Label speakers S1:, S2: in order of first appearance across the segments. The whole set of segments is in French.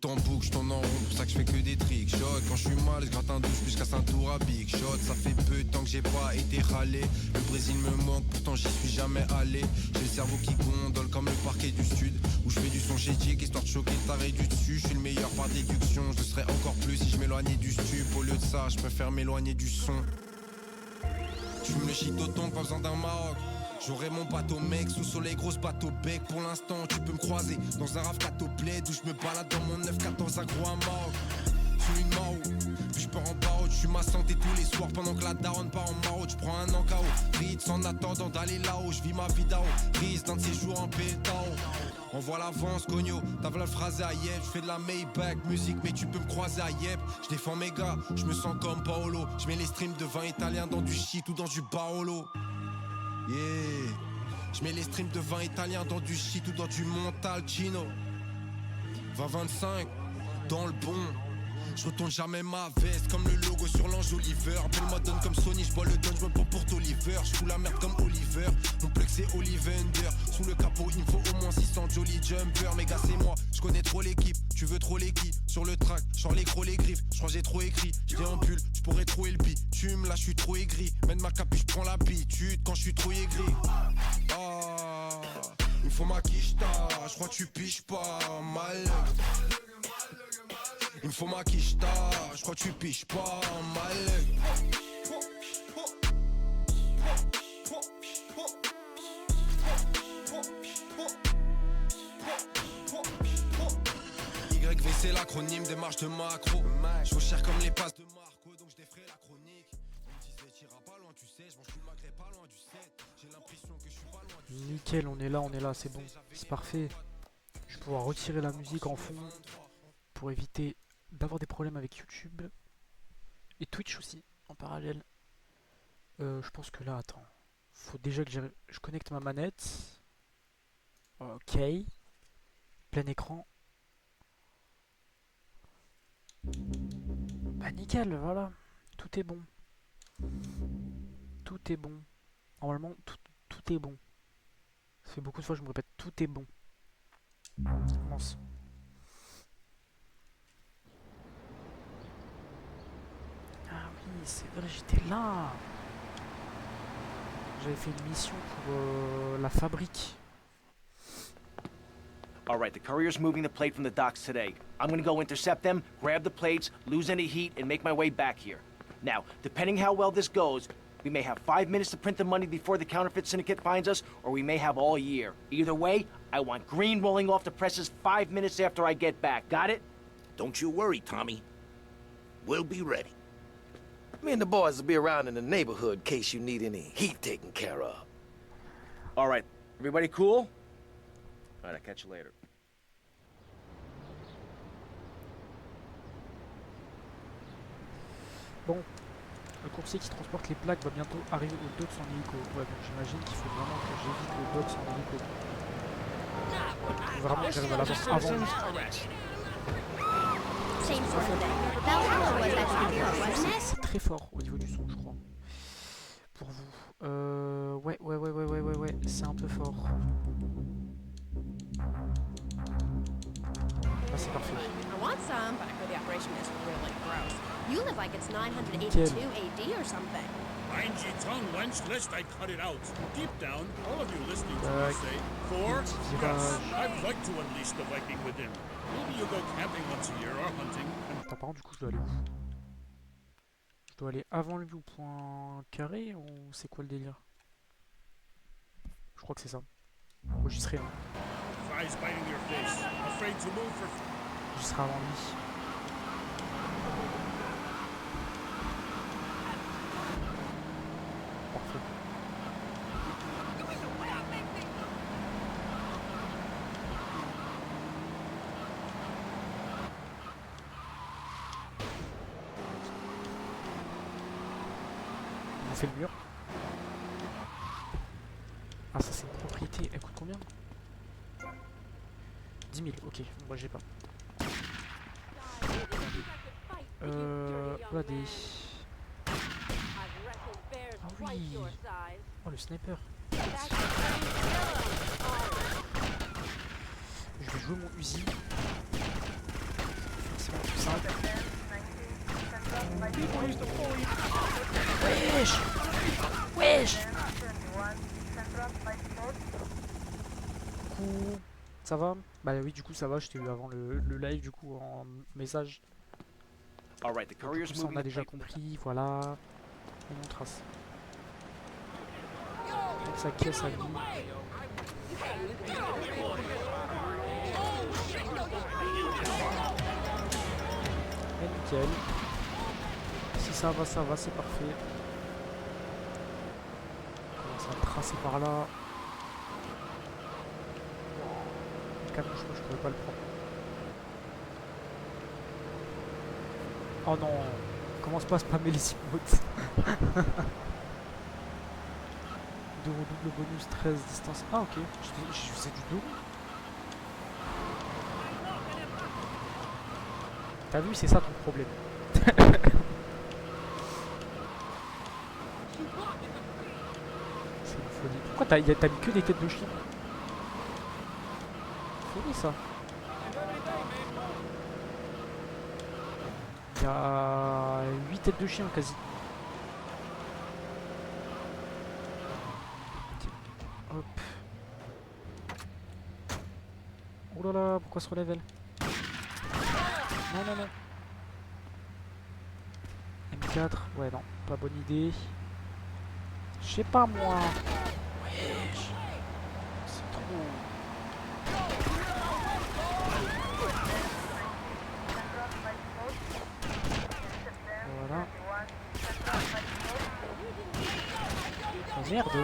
S1: Tout en boucle, je tourne en rond, pour ça que je fais que des tricks. Shot, quand je suis mal, je gratte un douche plus qu'à Saint-Tour à Big Shot. Ça fait peu de temps que j'ai pas été râlé. Le Brésil me manque, pourtant j'y suis jamais allé. J'ai le cerveau qui gondole comme le parquet du sud, où je fais du son chez Dick, histoire de choquer le taré du dessus. Je suis le meilleur par déduction, je le serais encore plus si je m'éloignais du stup. Au lieu de ça, je préfère m'éloigner du son. Je fume le shit autant, pas besoin d'un Maroc. J'aurai mon bateau mec, sous les grosses bateaux bec. Pour l'instant tu peux me croiser dans un rave 4 au bled, où je me balade dans mon 914 agro à Maroc. J'suis une Mao, puis j'pars en barreau. J'suis ma santé tous les soirs pendant que la daronne part en maraude. J'prends un an KO, Ritz en attendant d'aller là-haut. J'vis ma vie d'ao, Ritz d'un de ces jours en pétao. Envoie l'avance, cogno, t'as la phrase à Yep. J'fais de la Maybach musique, mais tu peux me croiser à Yep. J'défends mes gars, j'me sens comme Paolo. J'mets les streams de vin italien dans du shit ou dans du Barolo. Yeah, j'mets les streams de vin italien dans du shit ou dans du Montalcino. 20-25, dans le bon. Je retourne jamais ma veste comme le logo sur l'ange Oliver. Appelle-moi donne comme Sony, je bois le don, je me pour Oliver. Je fous la merde comme Oliver, mon plug c'est Oliver. Sous le capot il me faut au moins 600 Jolly Jumper. Mais gars c'est moi, je connais trop l'équipe. Tu veux trop les qui sur le track, genre les gros les griffes. Je crois j'ai trop écrit, je déambule, je pourrais trouver le bitume. Là je suis trop aigri, mène ma capuche, prends l'habitude quand je suis trop aigri. Ah, il faut ma quicheta, je crois que tu piches pas mal. Il me faut ma quicheta, je crois que tu piches pas mal. YV c'est l'acronyme des marches de macro. Je vous cher comme les passes de Marco, donc je défrais la chronique. On me disait t'iras pas loin, tu sais, je mange tout le magret pas loin du 7. J'ai l'impression que je suis pas loin du 7.
S2: Nickel, on est là, c'est bon, c'est parfait. Je vais pouvoir retirer la musique en fond pour éviter d'avoir des problèmes avec YouTube et Twitch aussi en parallèle. Je pense que là, attends, faut déjà que je connecte ma manette. Ok, plein écran. Bah nickel, voilà, tout est bon. Tout est bon. Normalement, tout est bon. Ça fait beaucoup de fois que je me répète, tout est bon. On commence. Ah oui, c'est vrai, j'étais là. J'avais fait une mission pour la fabrique.
S3: Alright, the courier's moving the plate from the docks today. I'm gonna go intercept them, grab the plates, lose any heat, and make my way back here. Now, depending how well this goes, we may have 5 minutes to print the money before the counterfeit syndicate finds us, or we may have all year. Either way, I want green rolling off the presses 5 minutes after I get back. Got it?
S4: Don't you worry, Tommy. We'll be ready. Me and the boys will be around in the neighborhood in case you need any heat taken care of.
S3: Alright, everybody cool? Alright, I'll catch you later.
S2: Bon, le coursier qui transporte les plaques va bientôt arriver au docks en hélico. Ouais, donc j'imagine qu'il faut vraiment que j'évite le docks en hélico. Faut vraiment que j'arrive à l'avoir avant. C'est très fort au niveau du son, je crois. Pour vous. Ouais, c'est un peu fort. Là, c'est parfait.
S5: You live like it's 982 AD or something.
S6: Mind your tongue, wench, lest I cut it out. Deep down, all of you listening to me say, Thor? Yes, I'd like to unleash the Viking within. Maybe you go camping once a year or hunting.
S2: Attends, par contre, du coup, je dois aller où? Je dois aller avant lui au point carré ou c'est quoi le délire? Je crois que c'est ça. Moi, j'y serai. Hein.
S6: Flies biting your face. Afraid to move for...
S2: J'y serai avant lui. Le mur. Ah, ça c'est une propriété. Elle coûte combien? 10 000, ok. Moi j'ai pas. Là des... Ah oui. Oh le sniper. Je vais jouer mon Uzi. forcément plus simple. Wesh! Wesh! Coucou. Ça va? Bah oui, du coup ça va, je t'ai eu avant le live du coup en message.
S3: All right, the
S2: Du
S3: courier's
S2: coup, ça on
S3: moving
S2: a
S3: the
S2: déjà
S3: plate from the
S2: compris, voilà. Et on trace. Donc sa caisse à lui. Et nickel. Si ça va, c'est parfait. On commence à tracer par là. Le camion, je crois que je pouvais pas le prendre. Oh non, commence pas à spammer les emotes. De double bonus 13 distance. Ah ok, je faisais du dos. T'as vu, c'est ça ton problème. C'est une folie. Pourquoi t'as mis que des têtes de chien? Folie ça. Il y a 8 têtes de chien quasi. Hop. Oh là là, pourquoi se relève elle? Non, non, non. M4, ouais, non, pas bonne idée. Je sais pas moi. Wesh. C'est trop. Voilà. Oh merde.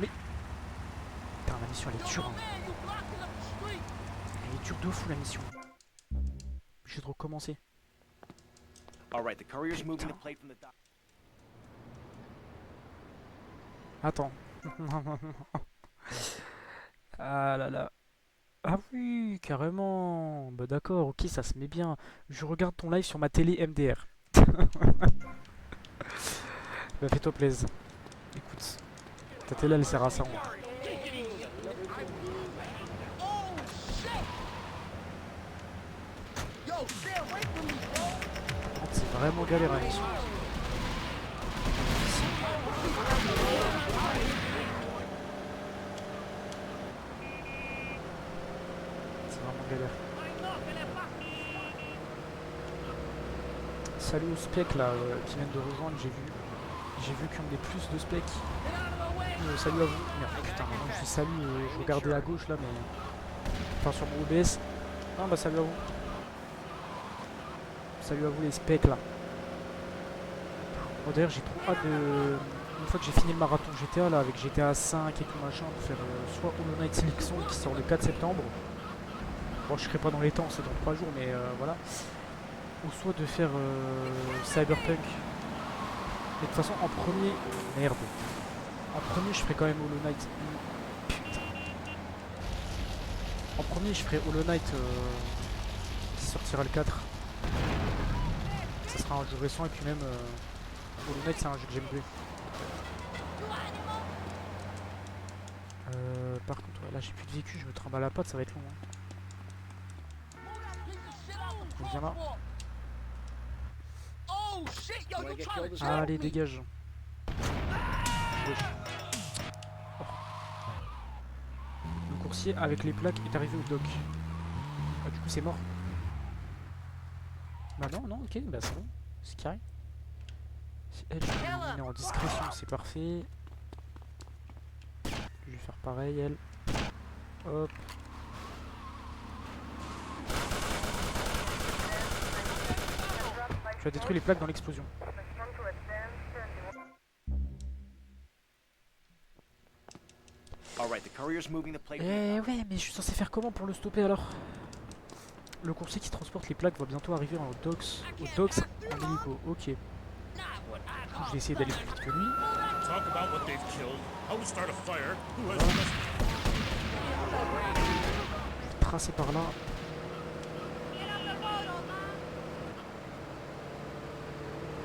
S2: Mais. Putain, la mission elle est dure. Hein. Elle est dure de fou la mission. Je vais recommencer.
S3: All right, the courier's moving the plate from the dock.
S2: Attends. Ah là là. Ah oui, carrément. Bah d'accord, ok, ça se met bien. Je regarde ton live sur ma télé MDR. Bah fais-toi plaisir. Écoute, ta télé elle sert à ça. C'est vraiment galère à mission. C'est vraiment galère. Salut aux specs là qui viennent de rejoindre, j'ai vu qu'il y en avait plus de specs. Salut à vous. Merde, putain, maintenant je dis salut, je regardais à gauche là mais. Enfin sur mon OBS. Ah bah salut à vous. Salut à vous les specs là. Bon, d'ailleurs j'ai trop hâte de. Une fois que j'ai fini le marathon GTA là avec GTA 5 et tout machin pour faire soit Hollow Knight Silksong qui sort le 4 septembre. Bon je serai pas dans les temps, c'est dans 3 jours mais voilà. Ou soit de faire Cyberpunk. Mais de toute façon en premier. Merde. En premier je ferai quand même Hollow Knight. Putain. En premier je ferai Hollow Knight qui sortira le 4. Ça sera un jeu récent et puis même Hollow Knight c'est un jeu que j'aime bien. Par contre ouais, là j'ai plus de vécu, je me trimballe à la patte, ça va être long. Hein. On vient là. Allez dégage. Wesh. Oh. Le coursier avec les plaques est arrivé au dock. Ah, du coup c'est mort. Bah non, non, ok, bah c'est bon, c'est carré. Si elle, je vais l'éliminer en discrétion, c'est parfait. Je vais faire pareil, elle. Hop. Tu as détruit les plaques dans l'explosion. Eh ouais, mais je suis censé faire comment pour le stopper alors? Le coursier qui transporte les plaques va bientôt arriver en docks en hélico, ok. Du coup, je vais essayer d'aller plus vite que lui. Voilà. Je vais tracer par là.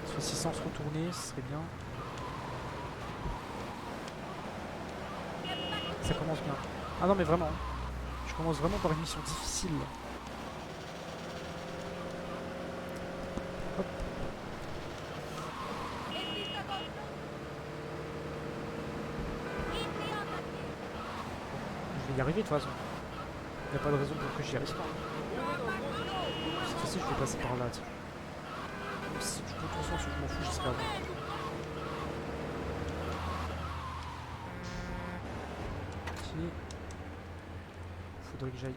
S2: Soit 600 se retourner, ce serait bien. Ça commence bien. Ah non mais vraiment, je Je commence vraiment par une mission difficile. Là. Hop. Je vais y arriver de toute façon. Il n'y a pas de raison pour que j'y arrive pas. Cette fois-ci, je vais passer par là. Même si du coup, de toute façon, je m'en fous, j'y serai avant. Ok. Faudrait que je joue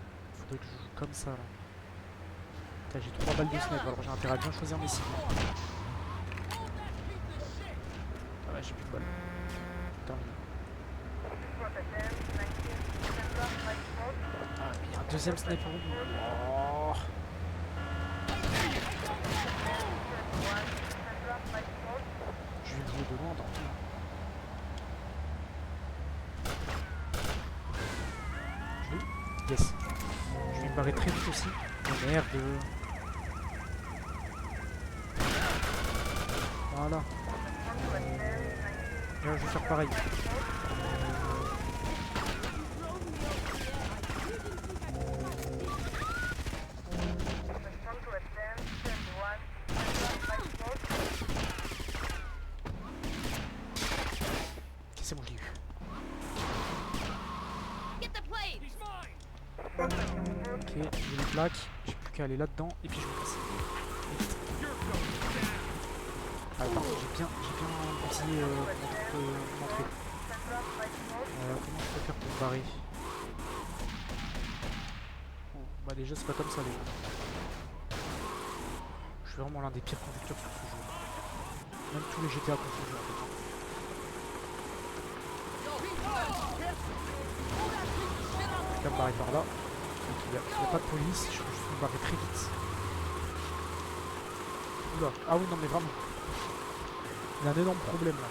S2: comme ça là. Putain, j'ai 3 balles de sniper, alors j'ai intérêt à bien choisir mes cibles. Ah ouais, j'ai plus de balles. Terminé. Ah, mais il y a un deuxième sniper. Oh. Je vais jouer de loin, tant pis. Yes. Je vais me barrer très vite aussi. Oh merde. Voilà. Là, je vais faire pareil. C'est bon, je l'ai eu. Ok, j'ai les plaques, j'ai plus qu'à aller là-dedans et puis je me casse. Ah parfait, j'ai bien bousillé mon truc. Comment je peux faire pour me barrer? Oh, bah déjà c'est pas comme ça déjà. Je suis vraiment l'un des pires conducteurs sur ce jeu. Même tous les GTA confondus en fait. Je vais me barrer par là. Il n'y a pas de police, je peux juste me barrer très vite. Oula, ah oui non mais vraiment. Il y a un énorme problème là.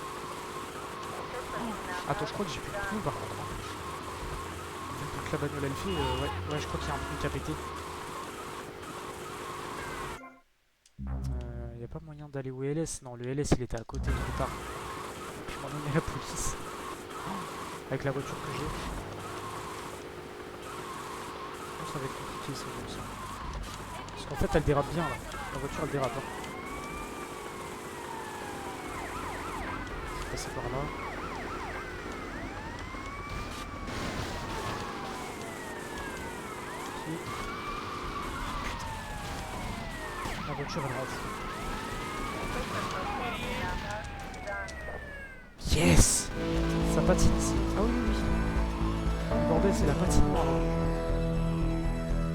S2: Attends, je crois que j'ai plus de pneus par contre. Même pour que la bagnole elle fait, ouais, je crois qu'il y a un truc qui a pété. Il n'y a pas moyen d'aller au LS. Non, le LS il était à côté, trop tard. Je m'en ai la police. Avec la voiture que j'ai. Ça va être compliqué ça, je sens. Parce qu'en fait elle dérape bien là. La voiture elle dérape. Hein. Je vais passer par là. Okay. Putain. La voiture elle rentre. Yes! Ça patine ici. Ah oui, oui, oui. Le bordel c'est la patinoire.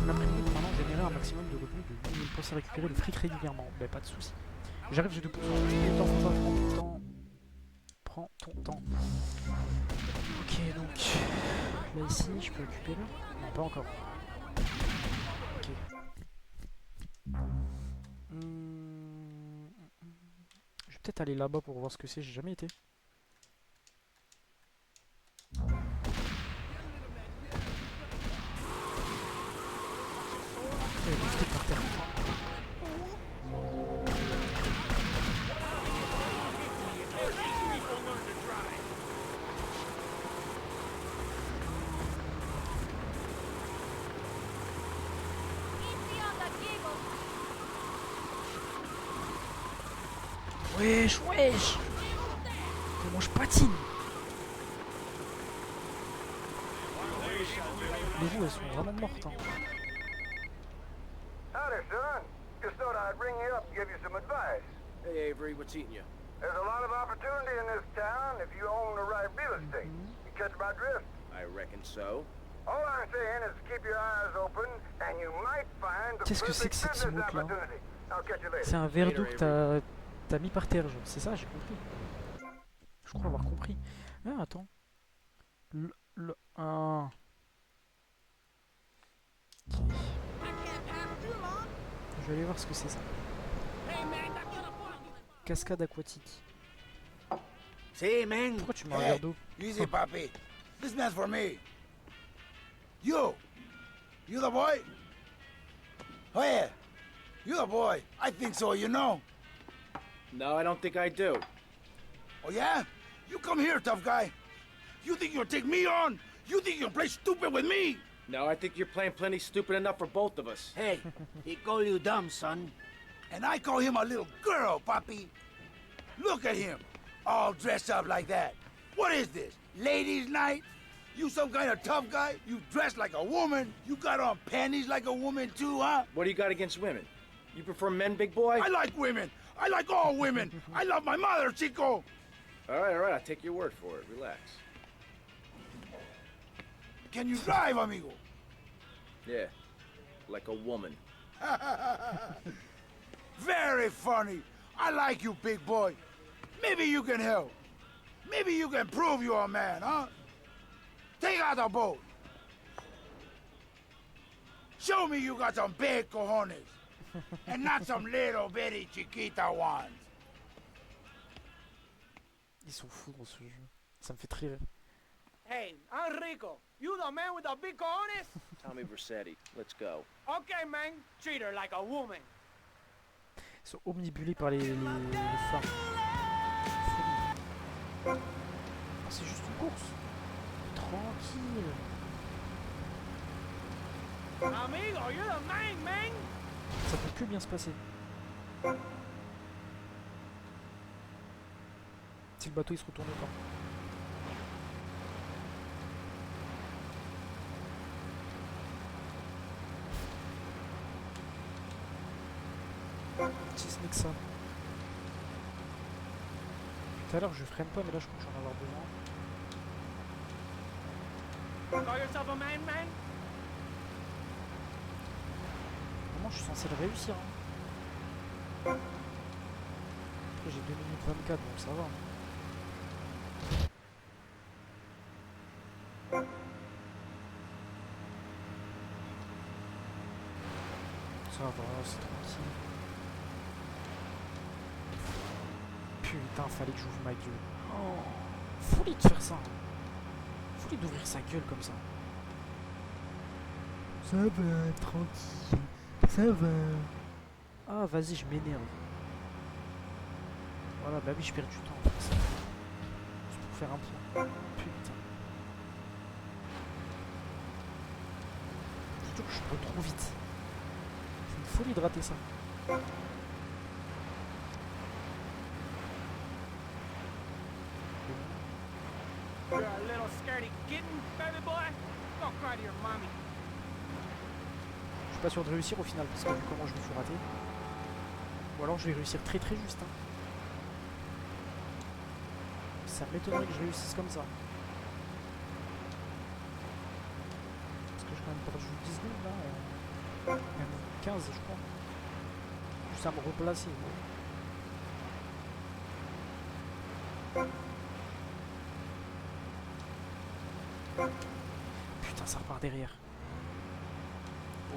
S2: L'imprimé peut maintenant générer un maximum de revenus de 8000 pour se récupérer le fric régulièrement. Ben pas de soucis. J'arrive, j'ai 2%. Prends ton temps. Prends ton temps. Ok, donc là ici, je peux récupérer. Non, pas encore. Ok. Je vais peut-être aller là-bas pour voir ce que c'est. J'ai jamais été. Par terre. Wesh, wesh. Comment je patine. Les roues elles sont vraiment mortes hein.
S7: Howdy, son. Just thought I'd ring you up and give you some advice.
S3: Hey, Avery, what's eating you?
S7: There's a lot of opportunity in this town if you own the right real estate. You catch my drift?
S3: I reckon so.
S7: All I'm saying is keep your eyes open and you might find the
S2: Qu'est-ce que c'est que
S7: perfect
S2: cette
S7: business
S2: emote là?
S7: opportunity. I'll catch you later.
S2: C'est un verre d'eau que t'as mis par terre, genre. C'est ça, j'ai compris. Je crois avoir compris. Ah, attends. Ah. Okay. Je vais aller voir ce que c'est ça. Cascade aquatique.
S4: See, man.
S2: Pourquoi tu mets un verre d'eau?
S8: Easy, papi. This man's for me. You the boy? Oh yeah, you the boy. I think so, you know.
S3: No, I don't think I do.
S8: Oh yeah? You come here, tough guy. You think you'll take me on? You think you'll play stupid with me?
S3: No, I think you're playing plenty stupid enough for both of us.
S8: Hey, he call you dumb, son. And I call him a little girl, Papi. Look at him, all dressed up like that. What is this, ladies' night? You some kind of tough guy? You dress like a woman? You got on panties like a woman too, huh?
S3: What do you got against women? You prefer men, big boy?
S8: I like women. I like all women. I love my mother, Chico.
S3: All right, I'll take your word for it. Relax.
S8: Can you drive, amigo?
S3: Yeah, like a woman.
S8: Very funny. I like you, big boy. Maybe you can help. Maybe you can prove you're a man, huh? Take out the boat. Show me you got some big cojones. And not some little bitty chiquita ones.
S2: Ils sont fous dans ce jeu. Ça me fait très rire.
S9: Hey, Enrico, you the man with the big cojones?
S3: Tommy Vercetti, let's go.
S9: Okay, man, treat her like a woman.
S2: Ils sont omnibulés par les femmes. Oh, c'est juste une course. Tranquille.
S9: Amigo, you're the man.
S2: Ça peut que bien se passer. Si le bateau il se retourne pas. Si ce n'est que ça. Tout à l'heure je freine pas mais là je crois que j'en ai avoir besoin.
S9: Call yourself a man?
S2: Comment je suis censé le réussir hein. J'ai 2 minutes 24 donc ça va. Ça va, c'est tranquille. Putain, fallait que j'ouvre ma gueule. Oh, folie de faire ça. Folie d'ouvrir sa gueule comme ça. Ça va, tranquille. Ça va. Ah, vas-y, je m'énerve. Voilà, bah oui, je perds du temps en fait. C'est pour faire un point. Putain. Surtout que je peux trop vite. C'est une folie de rater ça.
S9: You're a little scaredy kitten, baby boy. Go cry to your mommy.
S2: Je suis pas sûr de réussir au final parce que vu comment je me suis raté. Ou alors je vais réussir très juste. Hein. Ça m'étonnerait que je réussisse comme ça. Parce que j'ai quand même perdu 10 secondes là. Même 15 je crois. Juste à me replacer. Putain ça repart derrière. Oh.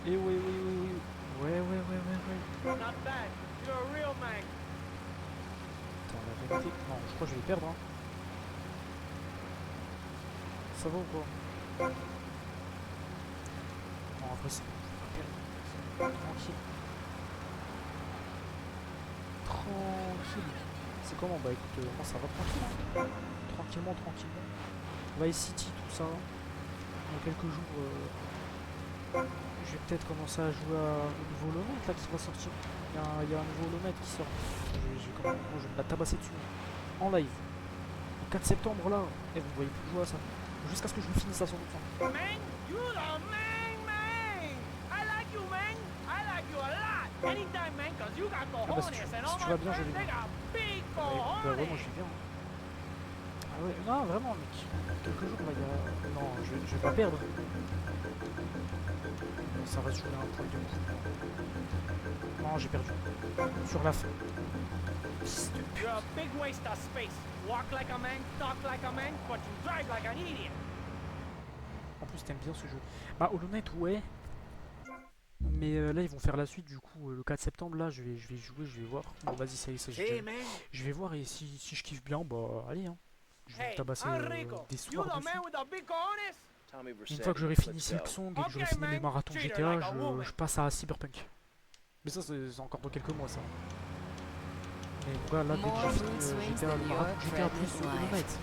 S2: Et oui. Ouais.
S9: Not bad. You're a real man.
S2: Attends, la vérité. Non, je crois que je vais perdre. Hein. Ça va ou quoi? Non, en vrai, c'est bon, je vais pas perdre. Tranquille. C'est comment? Bah écoute, moi ça va tranquille. Hein. Tranquillement. Vice City, tout ça. Dans quelques jours, je vais peut-être commencer à jouer au nouveau Holomètre là qui va sortir. Il y a un nouveau Holomètre qui sort. Je vais me la tabasser dessus. En live. Le 4 septembre là. Et vous voyez plus jouer à ça. Jusqu'à ce que je me finisse à 100%.
S9: Man, you the man. I like you, man. I like you a lot. Anytime, man, cause you got cojones and all my friends, they got big cojones.
S2: Bah vraiment, je vais bien. Ah ouais, non, vraiment, mec. Quelques jours, là, non, je vais pas perdre. Ça va se jouer un point de coup. Non, j'ai perdu. Sur la fin.
S9: You're a big waste of space. Walk like a man, talk like a man, but you drive like an idiot.
S2: En plus, t'aimes bien ce jeu. Bah, Hollow Knight, ouais. Mais là, ils vont faire la suite, du coup, le 4 septembre, là, je vais jouer, je vais voir. Bon, vas-y, ça y est, je vais voir, et si je kiffe bien, bah, allez, hein. Je vais tabasser des soirs dessus. Une fois que j'aurai fini Silksong et que j'aurai fini mes marathons GTA, je passe à Cyberpunk. Mais ça, c'est encore dans quelques mois, ça. Mais voilà, là, dès que j'ai fini GTA, le marathon GTA plus Hollow Knight.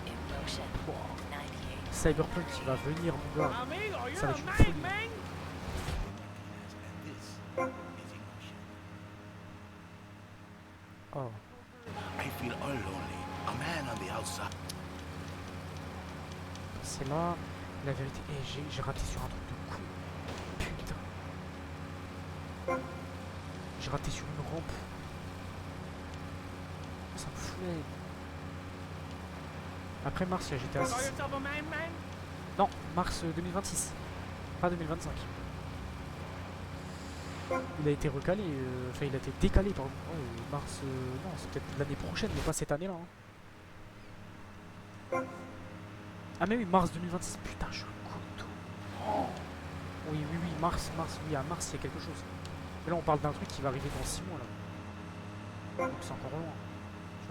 S2: Cyberpunk qui va venir, mon gars.
S9: Amigo,
S2: Ça va
S9: you're
S2: être
S9: the
S2: une
S9: man,
S2: folie.
S9: man.
S2: Oh.
S8: I feel all lonely. A man on the outside.
S2: C'est là, la vérité. Et j'ai raté sur un truc de con. Putain. J'ai raté sur une rampe. Ça me fout. Après mars, il y a GTA
S9: Call
S2: 6.
S9: yourself a man, man?
S2: Non, mars 2026. Pas 2025. Il a été recalé, enfin il a été décalé pardon. Ouais, mars, non c'est peut-être l'année prochaine mais pas cette année là. Hein. Ah mais oui, mars 2026, putain je suis un couteau. Oh. Oui, mars, oui à mars il y a quelque chose. Mais là on parle d'un truc qui va arriver dans 6 mois là. Donc c'est encore loin.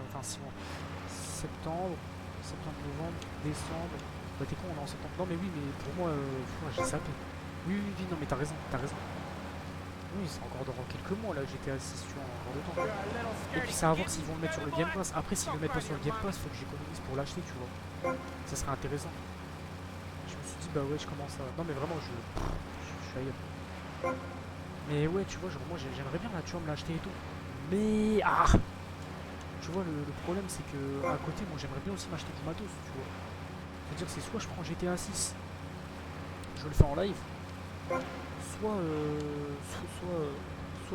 S2: Enfin 6 mois. Septembre, novembre, décembre. Bah t'es con on est en septembre. Non mais oui mais pour moi, j'ai zappé. Oui, non mais t'as raison. Oui, c'est encore dans quelques mois là, GTA 6 tu vois, encore le temps. Et puis ça à voir s'ils vont le mettre sur le Game Pass. Après s'ils le mettent pas sur le Game Pass, faut que j'économise pour l'acheter, tu vois. Ça serait intéressant. Je me suis dit bah ouais je commence à... Non mais vraiment je suis ailleurs. Mais ouais tu vois, genre moi j'aimerais bien là, tu vois, me l'acheter et tout. Mais tu vois le problème c'est que à côté moi j'aimerais bien aussi m'acheter du matos, tu vois. C'est-à-dire c'est soit je prends GTA 6, je le fais en live. Soit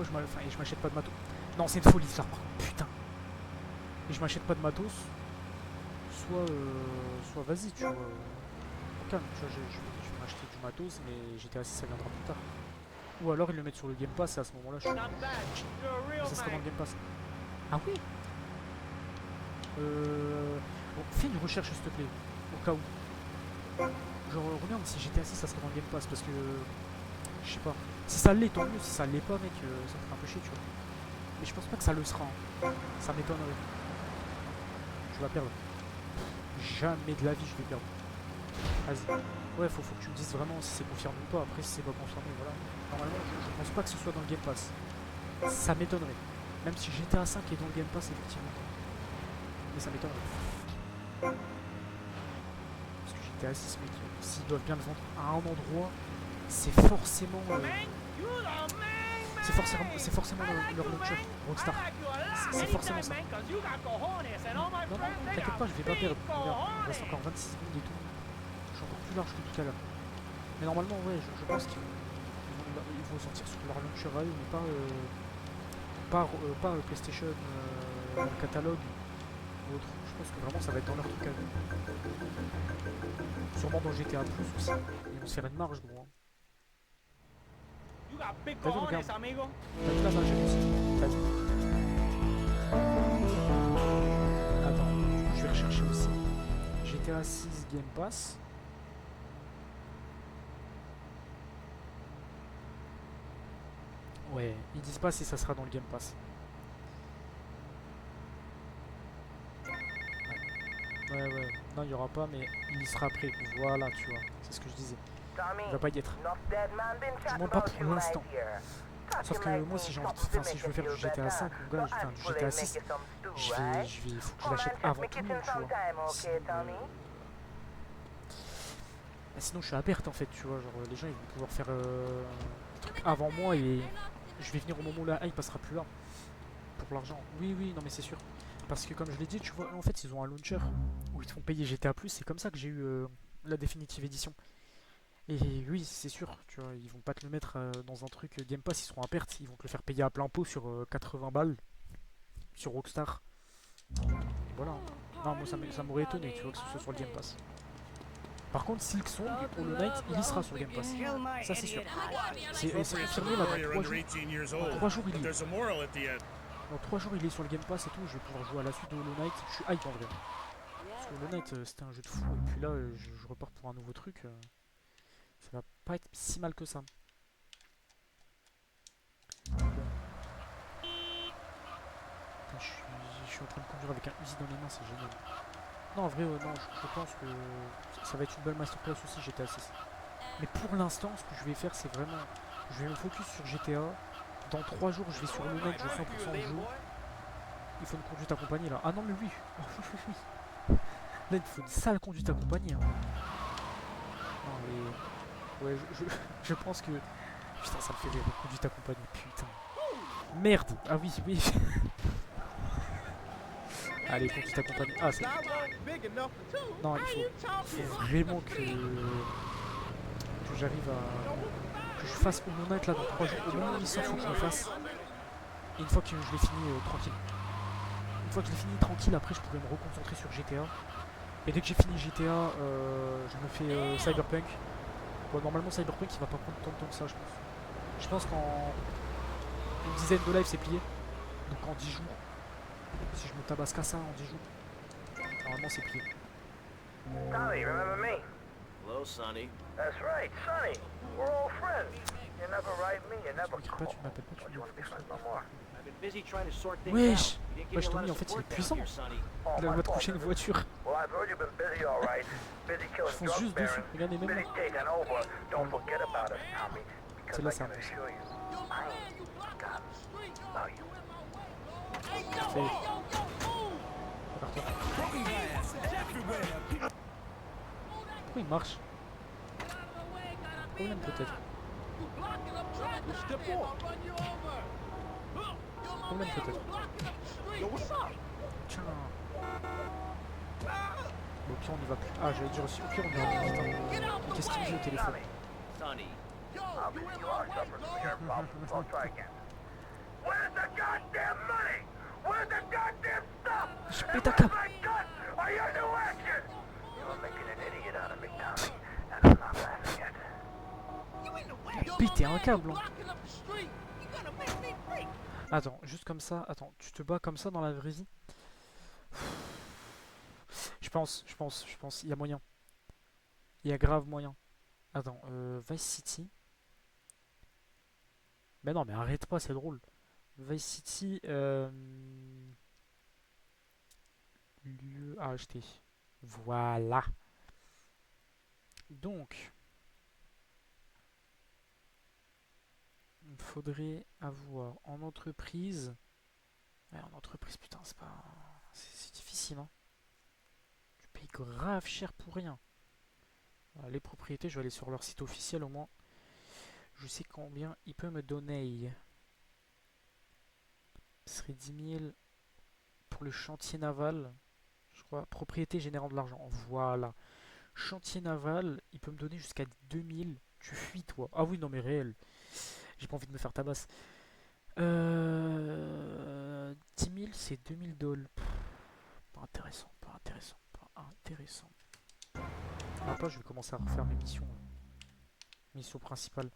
S2: je m'achète pas de matos. Non, c'est une folie ça, putain. Et je m'achète pas de matos. Soit vas-y, tu vois. Au calme, tu vois, je vais m'acheter du matos, mais GTA 6 ça viendra plus tard. Ou alors ils le mettent sur le Game Pass et à ce moment-là je suis... Ça sera dans le Game Pass. Ah oui. Bon, fais une recherche s'il te plaît, au cas où. Genre regarde si GTA 6 ça sera dans le Game Pass parce que... Je sais pas. Si ça l'est, tant mieux. Si ça l'est pas, mec, ça me fait un peu chier, tu vois. Mais je pense pas que ça le sera. Hein. Ça m'étonnerait. Je vais perdre. Jamais de la vie, je vais perdre. Vas-y. Ouais, faut que tu me dises vraiment si c'est confirmé ou pas. Après, si c'est pas confirmé, voilà. Normalement, je pense pas que ce soit dans le Game Pass. Ça m'étonnerait. Même si GTA 5 est dans le Game Pass, effectivement. Mais ça m'étonnerait. Parce que GTA 6, mec, s'ils doivent bien le vendre à un endroit... C'est forcément leur launcher, Rockstar. C'est forcément ça. Non, t'inquiète pas, je vais pas perdre. Regarde, il reste encore 26 secondes et tout. Je suis encore plus large que tout à l'heure. Mais normalement, ouais, je pense qu'ils vont sortir sur leur launcher à eux, mais pas PlayStation dans le catalogue ou autre. Je pense que vraiment ça va être dans leur truc à eux. Sûrement dans GTA Plus aussi. Ils vont se faire une marge, gros. Hein. Vas-y, regarde. T'as vu là, ça j'ai réussi. Vas-y. Attends, je vais rechercher aussi. GTA 6 Game Pass. Ouais, ils disent pas si ça sera dans le Game Pass. Ouais. Non, il y aura pas, mais il y sera après. Voilà, tu vois. C'est ce que je disais. Il va pas y être. Du moins pas pour l'instant. Sauf que moi si j'ai envie de... Enfin si je veux faire du GTA 5 ou du GTA 6, il faut que je l'achète avant tout le monde, tu vois. Sinon je suis à perte en fait, tu vois, genre les gens ils vont pouvoir faire des trucs avant moi et je vais venir au moment où la hype passera plus là. Pour l'argent. Oui, non mais c'est sûr. Parce que comme je l'ai dit, tu vois, en fait ils ont un launcher où ils te font payer GTA+, c'est comme ça que j'ai eu la définitive édition. Et oui, c'est sûr, tu vois, ils vont pas te le mettre dans un truc Game Pass, ils seront à perte, ils vont te le faire payer à plein pot sur 80 balles sur Rockstar. Voilà. Non, moi ça m'aurait étonné, tu vois, que ce soit sur le Game Pass. Par contre, Silksong, Hollow Knight, il y sera sur le Game Pass. Ça c'est sûr. C'est confirmé là, dans 3 jours. Dans 3 jours il y est. Dans 3 jours il est sur le Game Pass et tout, je vais pouvoir jouer à la suite de Hollow Knight. Je suis hype en vrai. Parce que Hollow Knight c'était un jeu de fou, et puis là je repars pour un nouveau truc. Ça va pas être si mal que ça. Bon. Putain, je suis en train de conduire avec un Uzi dans les mains, c'est génial. Non, en vrai, non, je pense que ça va être une belle masterclass aussi GTA 6. Mais pour l'instant, ce que je vais faire, c'est vraiment... Je vais me focus sur GTA. Dans 3 jours, je vais sur le net, je 100% de jeu. Il faut une conduite accompagnée là. Ah non, mais oui. Là, il faut une sale conduite accompagnée. Hein. Non, ouais, je pense que... Putain, ça me fait rire, conduite accompagnée, putain. Merde. Ah oui, oui. Allez, conduite accompagnée. Ah, c'est... Non, il faut vraiment que j'arrive à... Que je fasse au moins être là dans 3 jours. Au moins 800, faut que je le fasse. Et une fois que je l'ai fini, tranquille. Une fois que je l'ai fini tranquille, après je pourrais me reconcentrer sur GTA. Et dès que j'ai fini GTA, je me fais Cyberpunk. Bon, normalement Cyberpunk il va pas prendre tant de temps que ça, je pense. Je pense qu'en une dizaine de lives c'est plié. Donc en 10 jours. Si je me tabasse qu'à ça en 10 jours. Normalement c'est plié.
S7: Sonny, remember me?
S3: Hello, Sonny.
S7: That's right, Sonny. We're all friends. You never write me, you never
S2: Tu
S7: call.
S2: tu m'appelles pas, tu
S7: You want to be friends no more?
S3: I've been busy trying to sort things
S2: Wesh.
S3: out. You didn't give
S2: Wesh,
S3: me a lot
S2: Tommy,
S3: of
S2: en fait il est
S3: support down
S2: puissant.
S3: here, Sonny.
S7: Oh,
S2: Il a
S7: my
S2: le droit de
S7: fault,
S2: coucher une
S7: Mr.
S2: voiture.
S7: Well, I've heard you've been busy, all right. Busy
S2: Je
S7: killing
S2: fonce
S7: drug
S2: juste dessus,
S7: barons.
S2: regardez même.
S7: Busy taking over. Don't forget about us, Tommy. Because
S2: Celle-là,
S7: I
S2: c'est un
S7: can
S2: peu.
S7: assure you, I ain't got about you.
S2: Parfait. Prépare-toi. Pourquoi il marche? Problème peut-être. Problème peut-être. Tiens. Bon, au pire on y va plus. Ah, j'allais dire aussi, au pire on y va plus. Putain. Qu'est-ce qu'il me dit au téléphone?
S3: Sonny.
S7: Obviously, you are suffering from your problems. I'll try again. Where's the goddamn money? Where's the goddamn stuff?
S2: Je
S7: And
S2: pète un
S7: where's
S2: câble.
S7: my gun? Are you new action? You're making an idiot out of me, Tommy, and I'm not laughing at it.
S2: Péter un câble. Hein. Attends, juste comme ça. Attends, tu te bats comme ça dans la vraie vie? Je pense. Il y a moyen. Il y a grave moyen. Attends, Vice City. Mais non, mais arrête pas, c'est drôle. Vice City. Lieu à acheter. Voilà. Donc. Il faudrait avoir en entreprise. Ouais, en entreprise, putain, c'est pas. C'est difficile, hein. Tu payes grave cher pour rien. Voilà, les propriétés, je vais aller sur leur site officiel au moins. Je sais combien il peut me donner. Ce serait 10 000 pour le chantier naval. Je crois. Propriété générant de l'argent. Voilà. Chantier naval, il peut me donner jusqu'à 2000. Tu fuis, toi. Ah oui, non, mais réel. J'ai pas envie de me faire tabasse. 10 000, c'est 2000 dollars. Pas intéressant, pas intéressant, pas intéressant. Après, je vais commencer à refaire mes missions. Mission principale.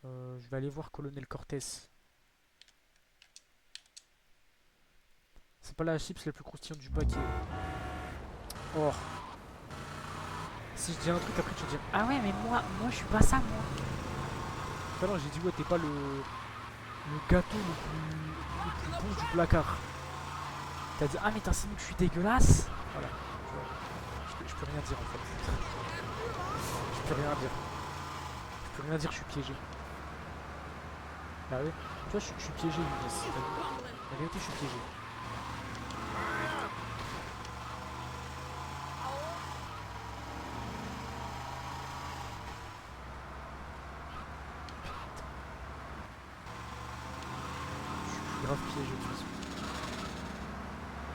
S2: Je vais aller voir Colonel Cortez. C'est pas la chips la plus croustillante du paquet. Oh. Si je dis un truc, après tu vas dire ah ouais, mais moi je suis pas ça, moi. Tout à l'heure, j'ai dit ouais, t'es pas le gâteau le plus bon du placard. T'as dit ah, mais t'insinues que je suis dégueulasse. Voilà. Je peux rien dire en fait. Je peux rien dire. Je peux rien dire, je suis piégé. Bah oui. Tu vois, je suis piégé, Younes. La vérité, je suis piégé. Grave piégé de toute façon.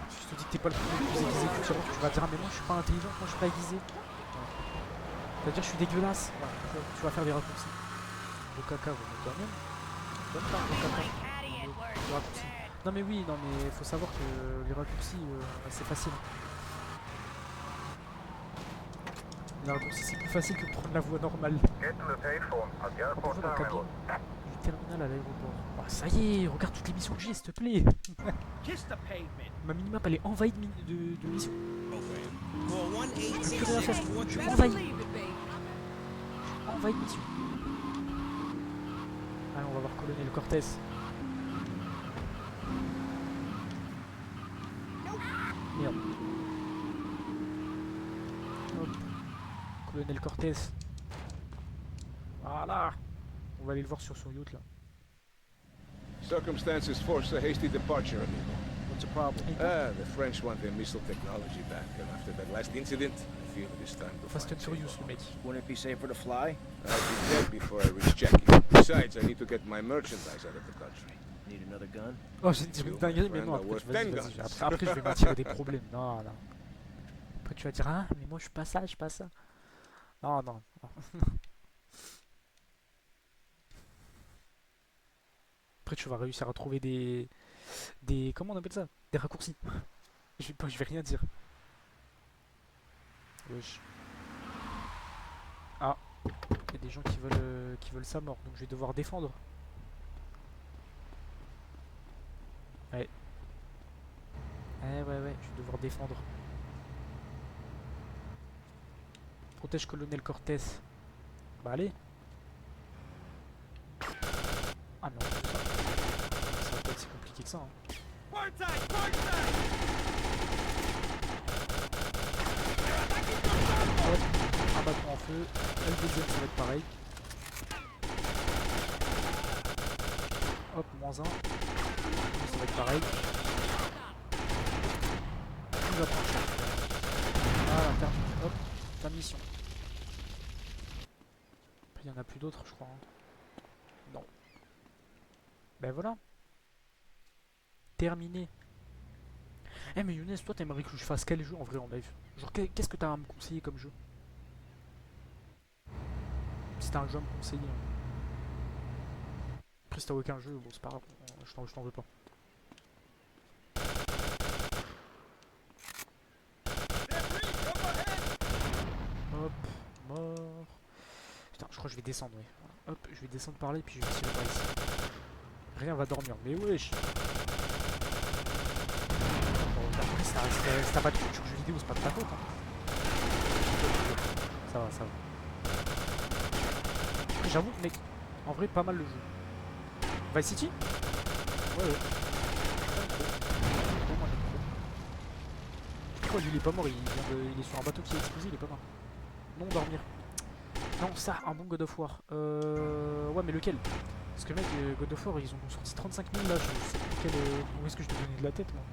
S2: Je te dis que t'es pas le plus aiguisé que tu vas dire ah mais moi je suis pas intelligent, moi je suis pas aiguisé. Voilà. Tu vas dire je suis dégueulasse. Voilà. Tu vas faire des raccourcis. Le caca, toi-même. Donne pas le caca. Le raccourci. Non mais oui, non mais faut savoir que les raccourcis c'est facile. Les raccourcis c'est plus facile que de prendre la voie normale.
S7: Get to the payphone. I'll get
S2: Quand on
S7: up
S2: va dans la
S7: on
S2: cabine
S7: time.
S2: du terminal à l'aéroport. Oh, ça y est, regarde toutes les missions que j'ai, s'il te plaît.
S9: Kiss the pavement.
S2: Ma minimap elle est envahie de missions. Je peux plus rien faire. Je suis envahi. Envahi de missions. Allez, on va voir Colonel Cortez. Merde. Hop. Colonel Cortez. Voilà. On va aller le voir sur son yacht là.
S10: Circumstances force a hasty departure, amigo.
S2: What's the problem?
S4: The French want their missile technology back, and after that last incident, I feel it is time to
S2: Fast and
S4: find
S2: Furious,
S4: safe
S2: le mec.
S3: Wouldn't it be safer to fly?
S4: I'll be dead before I reach Jackie. Besides, I need to get my merchandise out of the country.
S3: Need another gun?
S2: Oh, j'ai dit une dinguerie, mais non, après, vas-y. Après, je vais m'attirer des problèmes. Non, non. Après, tu vas dire, ah, mais moi, je suis pas ça, je suis pas ça. Non, non. Après, tu vas réussir à trouver des... Comment on appelle ça? Des raccourcis. Je vais rien dire. Wesh. Ah. Il y a des gens qui veulent sa mort, donc je vais devoir défendre. Ouais. Ouais, je vais devoir défendre. Protège colonel Cortés. Bah allez. Ah non, ça va pas être si compliqué que ça. Hein. Hop, un bâton en feu. Et le deuxième, ça va être pareil. Hop, -1. Ça va être pareil. Il va prendre cher. Voilà, terminé. Hop, ta mission. Après, il n'y en a plus d'autres, je crois. Hein. Non. Ben voilà. Terminé. Eh mais Younes, toi t'aimerais que je fasse quel jeu en vrai en live? Genre qu'est-ce que t'as à me conseiller comme jeu? Si t'as un jeu à me conseiller. Après si t'as aucun jeu, bon c'est pas grave, je t'en veux pas. Hop, mort. Putain, je crois que je vais descendre, ouais. Voilà. Hop, je vais descendre par là et puis je vais tirer par ici. Rien va dormir, mais wesh. Si t'as pas de culture jeu vidéo, c'est pas de ta faute. Hein. Ça va, ça va. J'avoue, mec, en vrai, pas mal le jeu. Vice City? Ouais. Pourquoi lui il est pas mort? Il est sur un bateau qui est explosé, il est pas mort. Non, dormir. Non, ça, un bon God of War. Ouais, mais lequel? Parce que mec, God of War, ils ont sorti 35 000 là, je sais plus quel. Où est-ce que je te donnais de la tête, moi?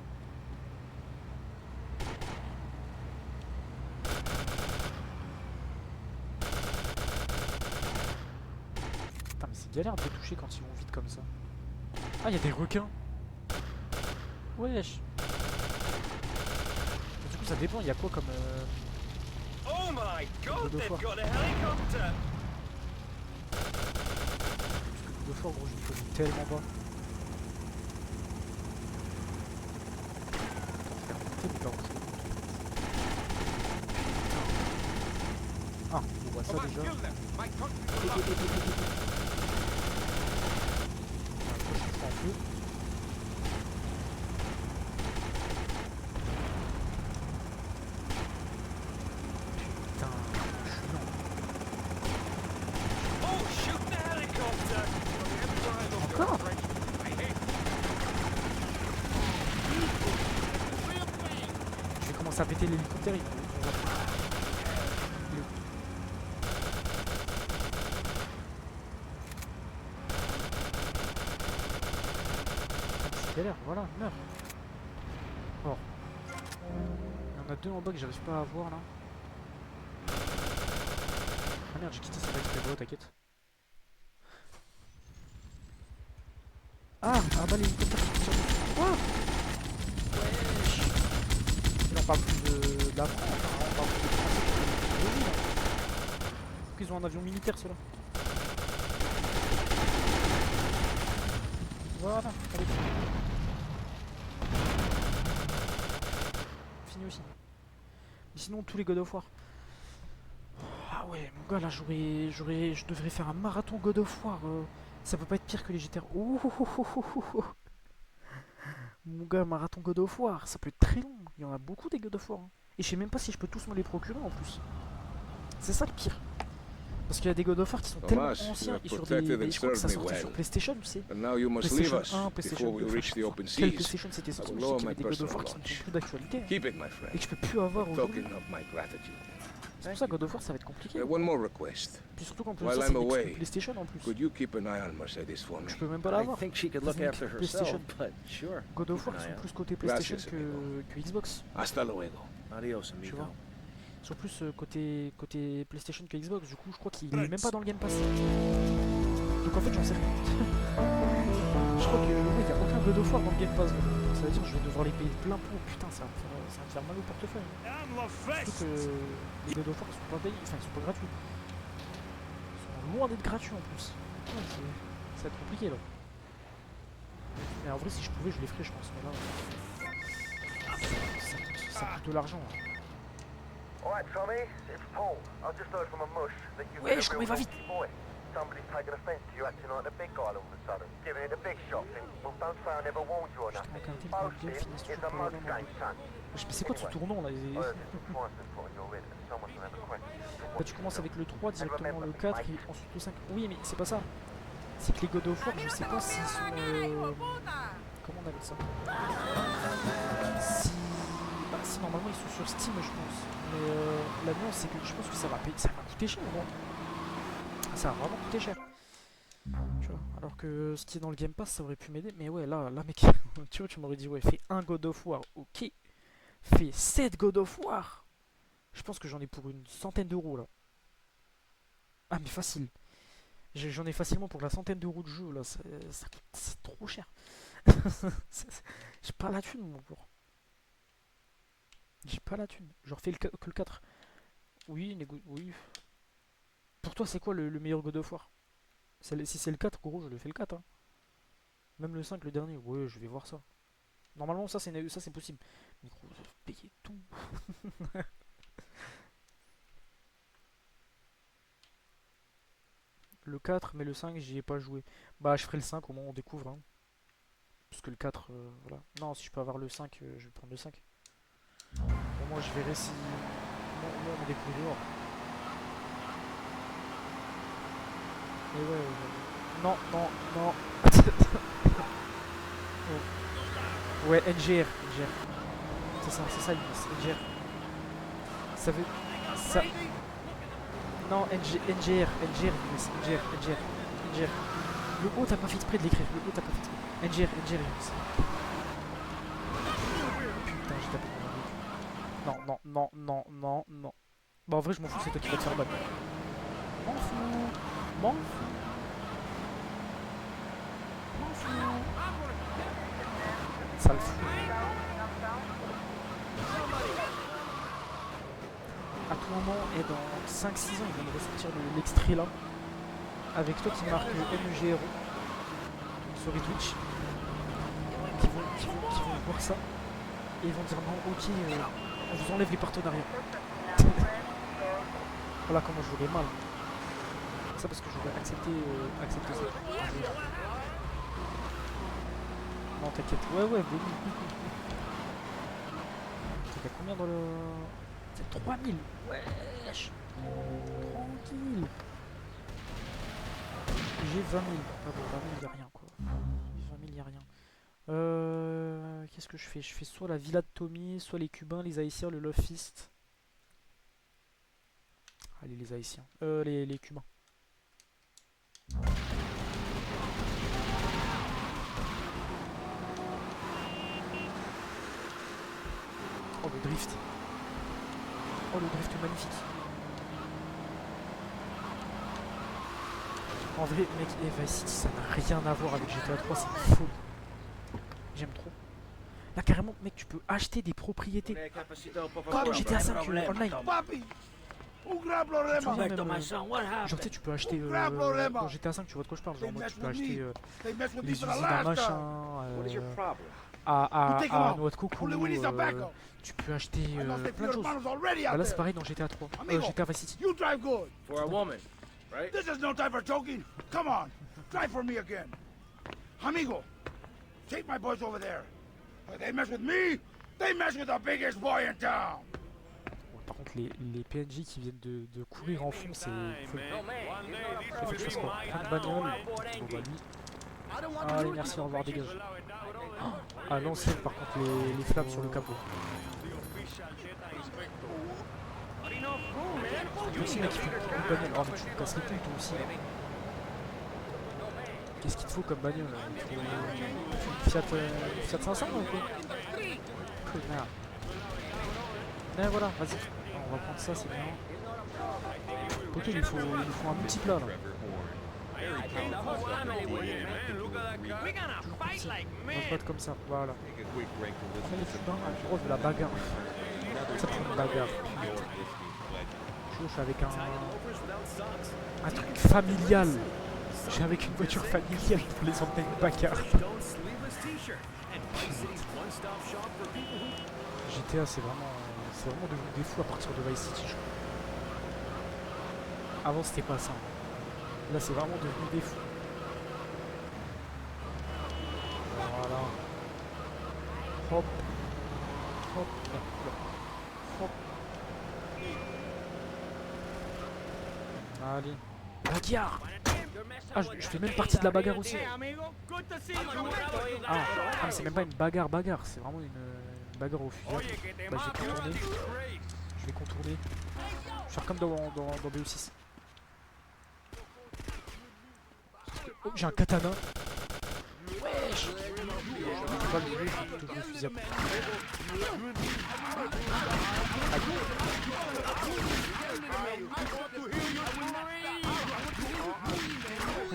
S2: Putain, mais c'est galère de les toucher quand ils vont vite comme ça. Ah, il y a des requins! Wesh! Mais du coup, ça dépend, il y a quoi comme.
S7: Oh my god,
S2: they've
S7: got a helicopter!
S2: De fort gros, je me connais tellement bas. Ah, on voit ça déjà. En feu. Putain, je suis lent.
S7: Oh, shoot the helicopter!
S2: Encore? Je vais commencer à péter l'hélicoptère. C'est galère, voilà, meurs. Or. Il y en a deux en bas que j'arrive pas à voir là. Ah merde, j'ai quitté ça exprès, t'inquiète. Ah, bah l'hélicoptère qui tire dessus. Quoi? Wesh. Là on parle plus de la France, on parle plus de France. Faut qu'ils ont un avion militaire ceux-là. Voilà, allez. Fini aussi. Mais sinon tous les God of War. Ah ouais, mon gars là je devrais faire un marathon God of War. Ça peut pas être pire que les GTA. Ouh, mon gars, marathon God of War, ça peut être très long. Il y en a beaucoup des God of War. Hein. Et je sais même pas si je peux tous me les procurer en plus. C'est ça le pire. Parce qu'il y a des God of War qui sont tellement anciens et sur des je crois que ça sortait sur PlayStation, tu sais. PlayStation 1, PlayStation 2, quelle PlayStation c'était sorti, je sais qu'il y avait des God of War qui sont plus d'actualité. Hein, et que je peux plus avoir aujourd'hui. C'est pour ça que God of War ça va être compliqué.
S10: One more request.
S2: Puis surtout qu'en plus
S10: While
S2: ça
S10: I'm
S2: c'est
S10: away,
S2: une PlayStation en plus.
S10: Could you keep an eye on Mercedes for me?
S2: Je peux même pas
S3: I
S2: l'avoir.
S3: think she could look
S2: Disney
S3: after
S2: PlayStation.
S3: herself, but sure.
S2: God of War
S3: keep an
S2: sont
S3: eye
S2: plus côté PlayStation que Xbox.
S10: Hasta luego.
S3: out. Adios,
S2: Tu
S3: amigo.
S2: vois. Ils sont plus côté PlayStation que Xbox. Du coup je crois qu'il est même pas dans le Game Pass. Donc en fait j'en sais rien. Je crois qu'il n'y a aucun God of War dans le Game Pass. Ça veut dire que je vais devoir les payer plein pot. Putain ça va me faire mal au portefeuille. Surtout que les God of War sont pas payés, enfin ils sont pas gratuits. Ils sont loin d'être gratuits en plus. Ouais, ça va être compliqué là. Mais en vrai si je pouvais je les ferais je pense. Mais là ça coûte de l'argent. Hein.
S7: Alright, Tommy, it's Paul. I just heard from a mush that you've
S2: Ouais,
S7: been
S2: je
S7: a
S2: crois,
S7: real
S2: va vite.
S7: naughty boy. Somebody's taken offense to you acting like the big guy all of a sudden, giving it a big shot. Well, don't say I never warned you or nothing. Boasting is a mug game, son.
S2: Mais c'est quoi ce tournant là?
S7: Heard that twice been put on your head and someone's gonna have a question.
S2: Bah tu commences avec le 3 directement, le 4 et ensuite le 5. Oui mais c'est pas ça. C'est que les God of War je sais pas s'ils sont... Comment on appelle ça? Si normalement ils sont sur Steam je pense. Mais la nuance c'est que je pense que ça va coûter cher non? Ça va vraiment coûter cher. Tu vois, alors que ce qui est dans le Game Pass ça aurait pu m'aider. Mais ouais là mec, tu vois tu m'aurais dit ouais fais un God of War, ok. Fais 7 God of War. Je pense que j'en ai pour une centaine d'euros là. Ah mais facile. J'en ai facilement pour la centaine d'euros de jeu là. C'est trop cher. J'ai pas la thune mon pauvre. J'ai pas la thune. Je refais que le 4. Oui, oui. Pour toi c'est quoi le meilleur God of War? Si c'est le 4 gros je le fais le 4 hein. Même le 5 le dernier. Ouais je vais voir ça. Normalement ça c'est possible. Mais gros payer tout. Le 4 mais le 5 j'y ai pas joué. Bah je ferai le 5 au moins on découvre hein. Parce que le 4 voilà. Non si je peux avoir le 5 je vais prendre le 5. Au moins je verrai si... Moi on me découvre dehors. Et ouais. Non. Oh. Ouais NGR. C'est ça NGR. Ça veut... Ça... Non, NGR. Le O, t'as pas fait exprès de l'écrire. NGR. Putain, j'ai tapé mon Non. Bah, en vrai, je m'en fous, c'est toi qui vas te faire battre. M'en fous. Ça le fout. À tout moment et dans 5-6 ans ils vont me ressortir l'extrait là avec toi qui marque MGRO sur les Twitch qui vont voir ça et ils vont dire non ok on vous enlève les partenariats. Voilà comment je voulais mal ça parce que je voulais accepter ça. Non t'inquiète ouais oui. T'as combien dans le... C'est 3000. Wesh. Tranquille. J'ai 20 000. Ah bon, 20 000 y'a rien quoi. 20 000 y'a rien. Qu'est-ce que je fais? Je fais soit la Villa de Tommy, soit les Cubains, les Haïtiens, le Love Fist. Allez les Haïtiens. Les Cubains. Oh le drift. Oh le drift magnifique. En vrai mec Vice City ça n'a rien à voir avec GTA 3, c'est fou. J'aime trop. Là carrément mec tu peux acheter des propriétés. Comme GTA 5 online. Genre tu sais tu peux acheter dans GTA 5 tu vois de quoi je parle. Genre moi tu peux acheter les usines à machin à noix de coco, tu peux acheter plein de choses. Bah là c'est pareil dans GTA 3, GTA Vice City.
S8: You drive good. For a woman, right? This is no time for joking. Come on, drive for me again. Amigo, take my boys over there. If they mess with me, they mess with the biggest boy in town.
S2: Par contre les PNJ qui viennent de courir en fond c'est... Faut que je fasse quoi? Prendre bagnole. Bon bah lui... Allez merci au revoir dégage. Ah l'ancienne par contre les flammes sur le capot. Aussi, mec, il faut une bagnole. Oh, mais tu me casses les couilles, toi aussi. Là. Qu'est-ce qu'il te faut comme bagnole là? Il faut une Fiat 500 ou quoi? Merde. Mais voilà, vas-y. On va prendre ça, c'est bien. Poteau, il faut un multiplat là. On va comme ça, voilà. Après les foutins, je de la bagarre. Ça prend une bagarre. Je suis avec un truc familial. Je suis avec une voiture familiale pour les emmener une bagarre. GTA c'est vraiment devenu des fous à partir de Vice City, je crois. Avant c'était pas ça. Là c'est vraiment devenu des fous. Voilà. Hop. Hop. Hop. Allez. Bagarre. Ah, je fais même partie de la bagarre aussi. Ah mais c'est même pas une bagarre, c'est vraiment une bagarre au fusil. Bah, je vais contourner. Je vais faire comme dans BO6. Oh, j'ai un katana. Wesh. Je peux pas le jouer, je peux plutôt jouer au fusil à pompe.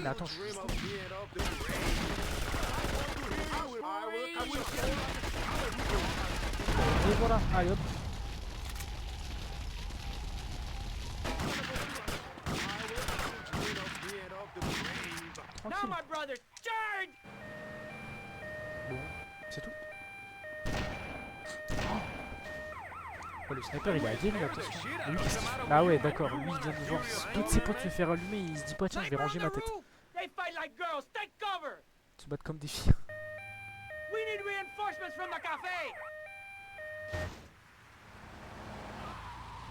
S2: Mais attends, je suis juste... Et voilà, allez hop. Tranquille. Bon, c'est tout. Oh, le sniper il est à guérir, attention. Lui, qu'est-ce qu'il fait? Ah ouais, d'accord, lui il vient de voir toutes ses potes se faire allumer, il se dit pas tiens je vais ranger ma tête. Se battre comme des filles.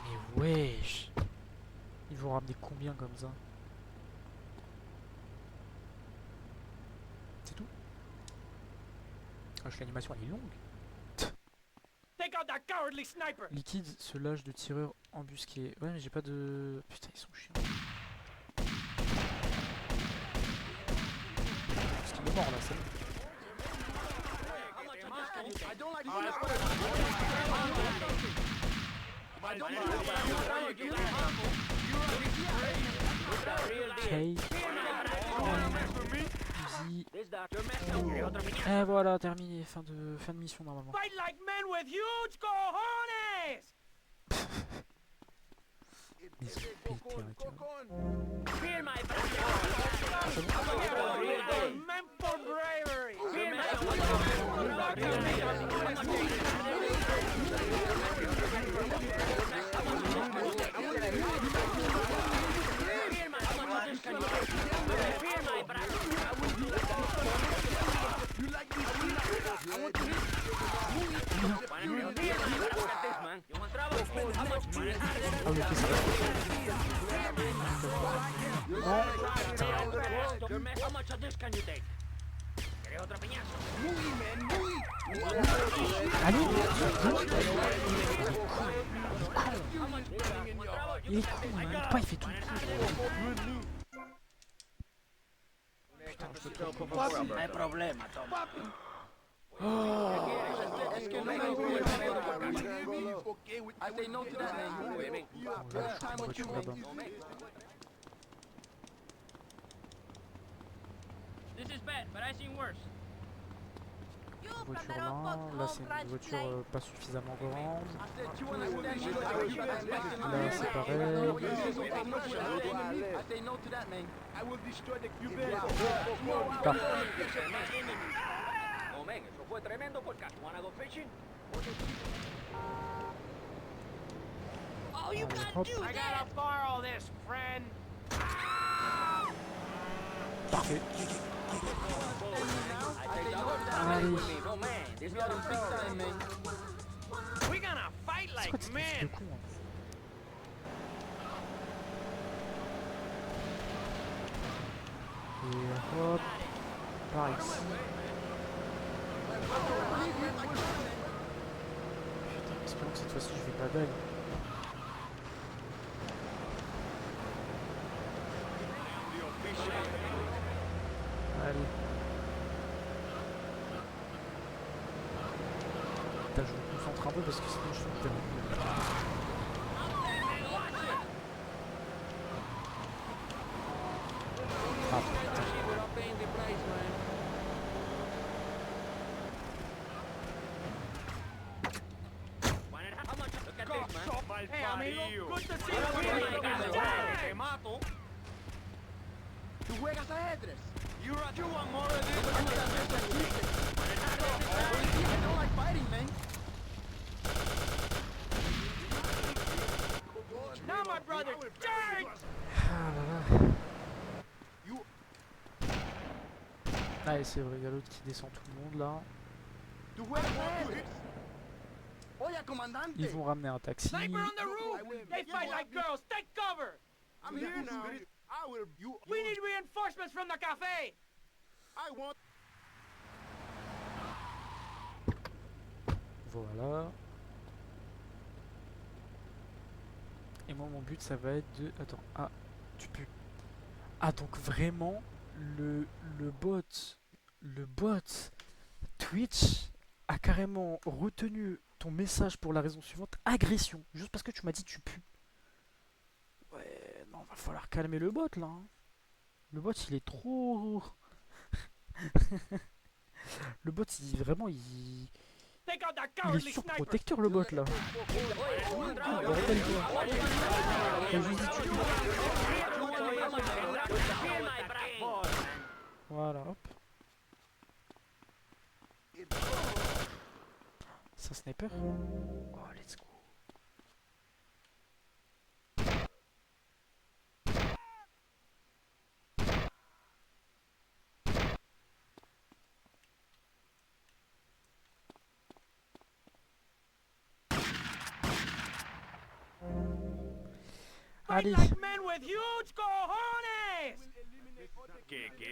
S2: Mais wesh. Ils vont ramener combien comme ça? C'est tout? Ah, l'animation elle est longue. Liquide se lâche de tireurs embusqués. Ouais mais j'ai pas de... Putain ils sont chiants. Parce qu'il est mort là, c'est bon. Et voilà, terminé, fin de mission normalement. Ils sont pétés un allez, il est con, il m'arrête pas, il fait tout le coup. Putain, je peux pas un problème, attends. Voiture là c'est une voiture pas suffisamment grande. Là c'est pareil. Parfait. Allez. C'est quoi cette musique de con hein? Et hop, par ici. Putain, espérons que cette fois-ci je vais pas d'ail. Putain, je me concentre un peu parce que sinon je suis perdu. Ah putain.
S9: Hey, amigo, good to see you. Te mato. ¿Tú juegas ajedrez? You want more of this? I don't like fighting, man. Now, my brother, charge!
S2: Ah là là. Ah et c'est vrai, il y a l'autre qui descend tout le monde là.
S9: ¿Tú juegas ajedrez? Oye, comandante.
S2: Ils vont ramener un taxi.
S9: Sniper on the roof! They fight like girls! Take cover! I'm here now. We need reinforcements from the cafe! I want...
S2: Voilà. Et moi mon but ça va être de... Attends, ah, tu peux... Ah donc vraiment, le bot Twitch a carrément retenu ton message pour la raison suivante, agression, juste parce que tu m'as dit tu pues. Ouais, non, va falloir calmer le bot là. Hein. Le bot il est trop... Le bot il vraiment il est surprotecteur le bot là. Voilà, hop. C'est un sniper. Oh, let's go. Allez.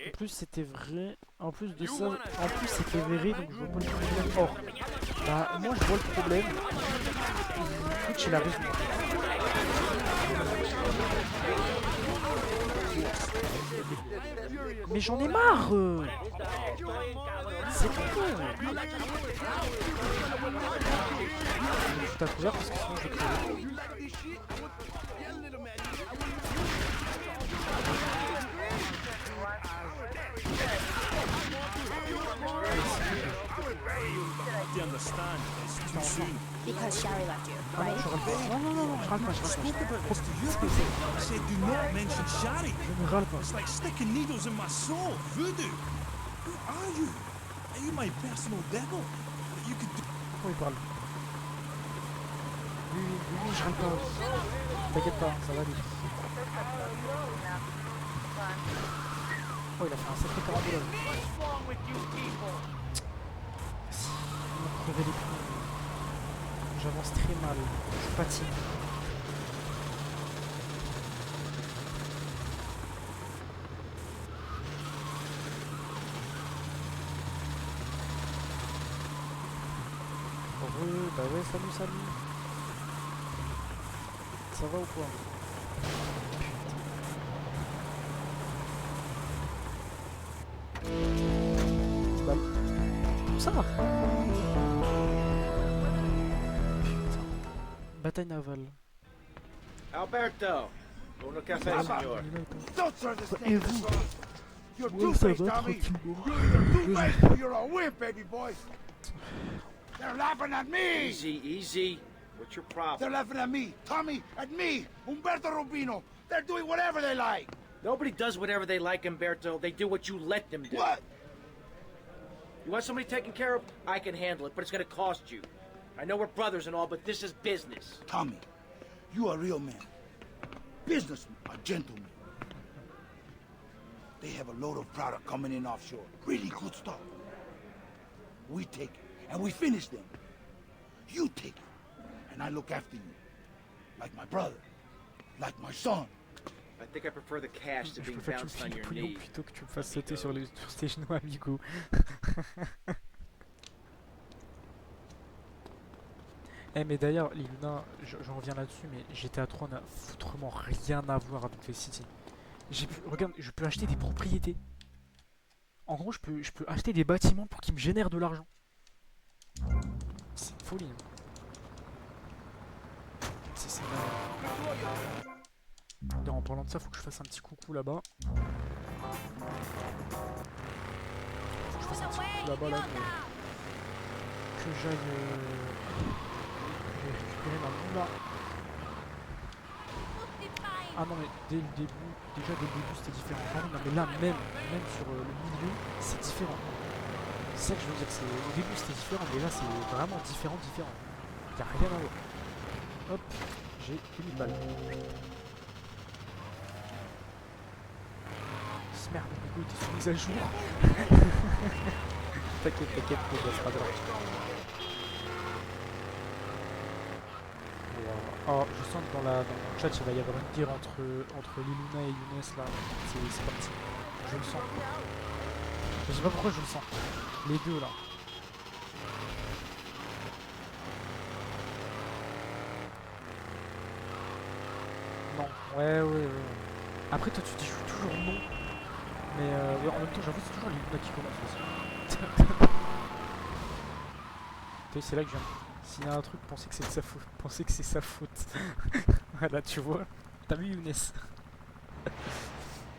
S2: En plus c'était vrai, en plus de ça, en plus c'était vrai, donc je vois pas le problème. Or, bah moi je vois le problème. Twitch il a raison. Mais j'en ai marre. C'est trop. Je t'ai couvert parce que sinon je vais crever.
S5: Because Shari left you,
S2: Ah non,
S5: right?
S2: je râle pas. Non, je râle pas, je râle pas.
S6: I said do not mention Shari.
S2: Je ne râle pas.
S6: It's like sticking needles in my soul. Voodoo. Who are you? Are you my personal devil? You could do...
S2: Pourquoi il parle? Oui, je râle pas. T'inquiète pas, ça va aller. Oh, il a fait un sacré carambolage. Si, il m'a crevé les pneus. J'avance très mal. Je patine. Heureux, bah ouais, salut. Ça va ou quoi? Bah, ça va. Bataille navale.
S3: Alberto, uno café, senor.
S8: Don't serve this
S2: Et
S8: thing to
S2: vous?
S8: us. You're
S2: Ouais, ça
S8: two-faced,
S2: va,
S8: Tommy.
S2: tranquillement.
S8: You're two-faced. You're a wimp, baby boy. They're laughing at me.
S3: Easy. What's your problem?
S8: They're laughing at me, Tommy, at me, Umberto Rubino. They're doing whatever they like.
S3: Nobody does whatever they like, Umberto. They do what you let them do.
S8: What?
S3: You want somebody taken care of? I can handle it, but it's gonna cost you. I know we're brothers and all, but this is business.
S8: Tommy, you a real man. Businessman, a gentleman. They have a load of product coming in offshore. Really good stuff. We take it, and we finish them. You take it, and I look after you. Like my brother, like my son.
S3: I think I prefer the cash to
S2: Je
S3: being
S2: préfère que tu
S3: bounced
S2: me
S3: on
S2: files
S3: your
S2: pognon
S3: knee.
S2: plutôt que tu me fasses sauter sur tes genoux, amigo. Eh mais d'ailleurs, Liluna, j'en reviens là-dessus, mais GTA 3 n'a foutrement rien à voir avec Vice City. Regarde, je peux acheter des propriétés. En gros, je peux acheter des bâtiments pour qu'ils me génèrent de l'argent. C'est une folie. C'est en parlant de ça, faut que je fasse un petit coucou là-bas. Faut que je fasse un petit coucou là-bas là, que j'aille récupérer ma moula. Ah non mais dès le début, déjà dès le début c'était différent. Ah non mais là même sur le milieu, c'est différent. C'est ça que je veux dire, au début c'était différent, mais là c'est vraiment différent. Y'a rien à voir. Hop, j'ai 1000 balles. Merde, mon Bigo était sous mise à jour. T'inquiète, c'est pas grave. Oh, je sens que dans le chat il va y avoir une guerre entre Liluna et Younes là. C'est parti. Je le sens. Je sais pas pourquoi je le sens. Les deux là. Non, ouais. Après toi tu dis toujours non. Mais ouais, en même temps j'avoue c'est toujours Liluna qui commence aussi. C'est là que je viens. S'il y a un truc, pensez que c'est de sa faute. Pensez que c'est sa faute. Voilà, tu vois. T'as vu Younes?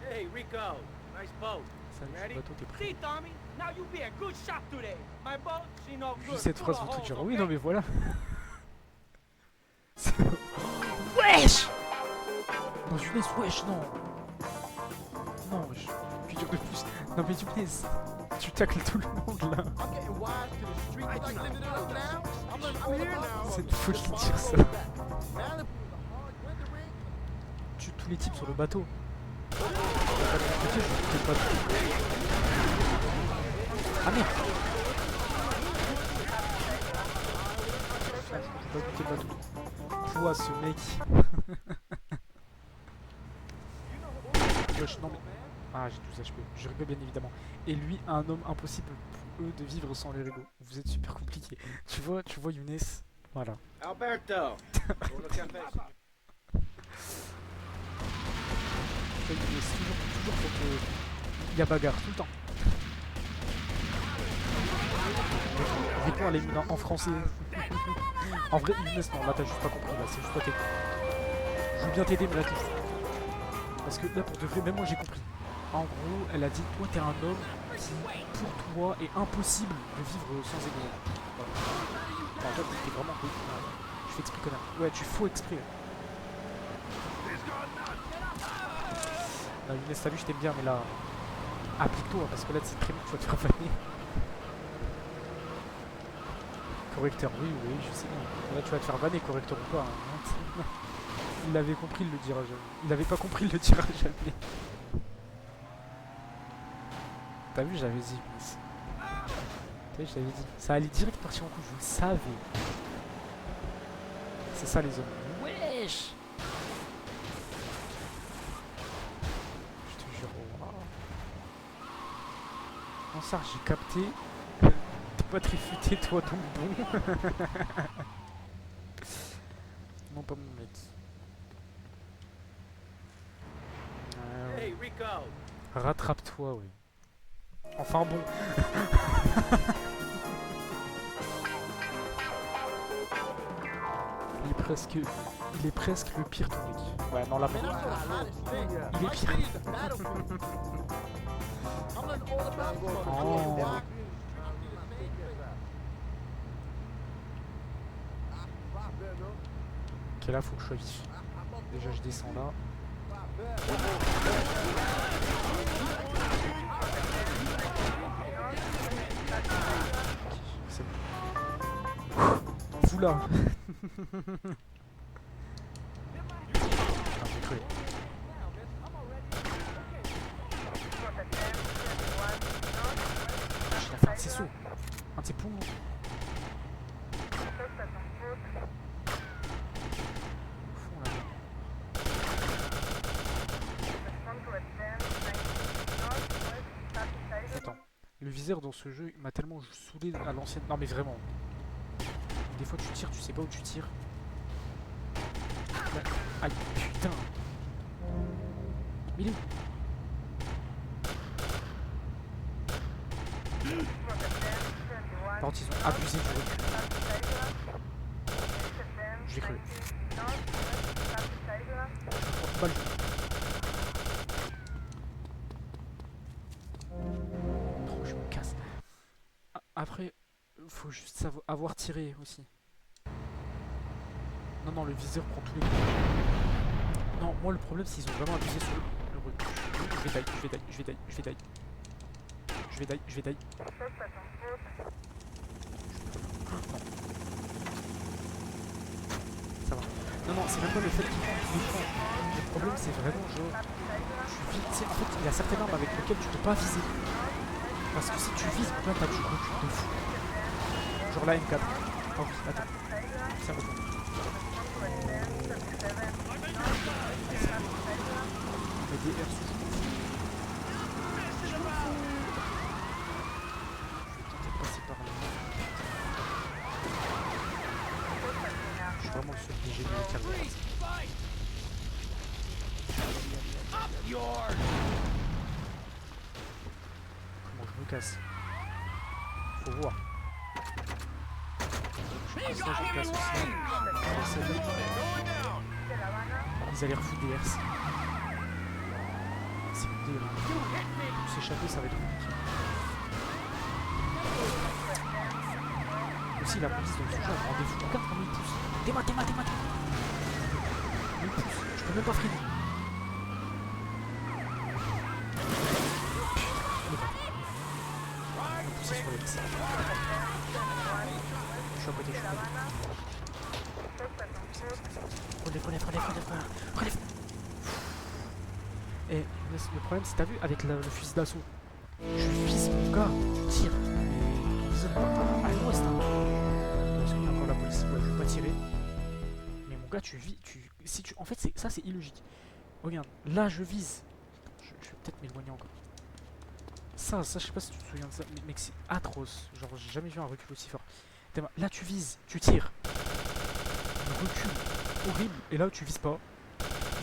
S9: Hey Rico, nice boat.
S2: Salut, le bateau, t'es prêt?
S9: See Tommy, now you be a good shot today. My boat, she no good.
S2: Juste cette phrase veut tout dire. Oui, non mais voilà. Wesh! Non, Younes, wesh, non. Non, wesh. Que dire de plus? Non mais Younes, tu tacles tout le monde là. C'est une folie de dire ça. Tue tous les types sur le bateau. Ah merde! Je peux pas buter le bateau. Quoi ce mec? Wesh, non mais... Ah, j'ai 12 HP. Je rigole bien évidemment. Et lui, un homme impossible pour eux de vivre sans les rigots. Vous êtes super compliqué. Tu vois Younes. Voilà.
S9: Alberto.
S2: Younes, toujours faut que... Il y a bagarre tout le temps. Réponds à les en français. En vrai, Younes, non, là t'as juste pas compris. Là, c'est juste pas t'aider. Je veux bien t'aider, mais là t'es juste... Parce que là, pour de vrai, même moi j'ai compris. En gros, elle a dit, toi t'es un homme qui, pour toi, est impossible de vivre sans égo. Voilà. Enfin, toi t'es vraiment... Je fais exprès, connard. Ouais, tu faux exprès. Non, Younes, salut, je t'aime bien, mais là... Applique-toi, parce que là, c'est très bien, tu vas te faire vanner. Correcteur, oui, je sais bien. Là, tu vas te faire vanner, correcteur ou pas. Hein. Il l'avait compris, il le dira jamais. Il avait pas compris, il le dira jamais. T'as vu, j'avais dit, Younes. T'as vu, je t'avais dit. Ça allait direct partir en couche, je le savais. C'est ça, les hommes. Wesh! Je te jure, wow. En ça, j'ai capté. T'es pas très futé, toi, donc bon. Non, pas mon mec.
S9: Hey Rico.
S2: Rattrape-toi, oui. Enfin bon. Il est presque le pire, ton mec. Ouais, non, là, bon. Il est pire. Oh. Ok, là, faut que je sois vif. Déjà, je descends là. C'est bon. Fou là. J'ai cru. J'ai la fin de ses sauts. Un de ses poumons. Attends, le viseur dans ce jeu m'a tellement saoulé à l'ancienne. Non mais vraiment. Des fois tu tires, tu sais pas où tu tires. Là. Aïe putain. Mais il est où? Par contre ils ont abusé du recul. vais crever. Balle. Oh, je me casse. Après, faut juste avoir tiré aussi. Non, non, le viseur prend tous les coups. Non, moi le problème c'est qu'ils ont vraiment abusé sur le recul. Je vais die. Ça va. Non, c'est même pas le fait qu'il prend. Le problème c'est vraiment genre... Tu vises, en fait, il y a certaines armes avec lesquelles tu peux pas viser. Parce que si tu vises, là t'as du recul de fou. Genre la M4. Oh oui, attends. Ça va. Mais des airs sous. Je vais tenter de passer par là. Je suis vraiment le seul dégénéré qui arrive. Comment je me casse? Faut voir. Je pense que je me casse aussi. Ils allaient refouler des RC. C'est dégueulasse. Pour s'échapper, ça va être compliqué. Aussi, la police dans le sujet, elle prend des fous. Regarde comment il pousse. Démat. Il pousse. Je peux même pas freiner. Il a poussé sur les RC. Je suis à côté. Relève. Et le problème c'est, t'as vu, avec le fusil d'assaut, je vise mon gars, je tire, mais vise pas à l'ouest. Parce qu'il y a encore la police, ouais, je vais pas tirer. Mais mon gars, en fait, ça c'est illogique. Regarde, là je vise. Je vais peut-être m'éloigner encore. Ça, je sais pas si tu te souviens de ça, mais mec, c'est atroce. Genre, j'ai jamais vu un recul aussi fort. Là tu vises, tu tires. Un recul horrible, et là tu vises pas.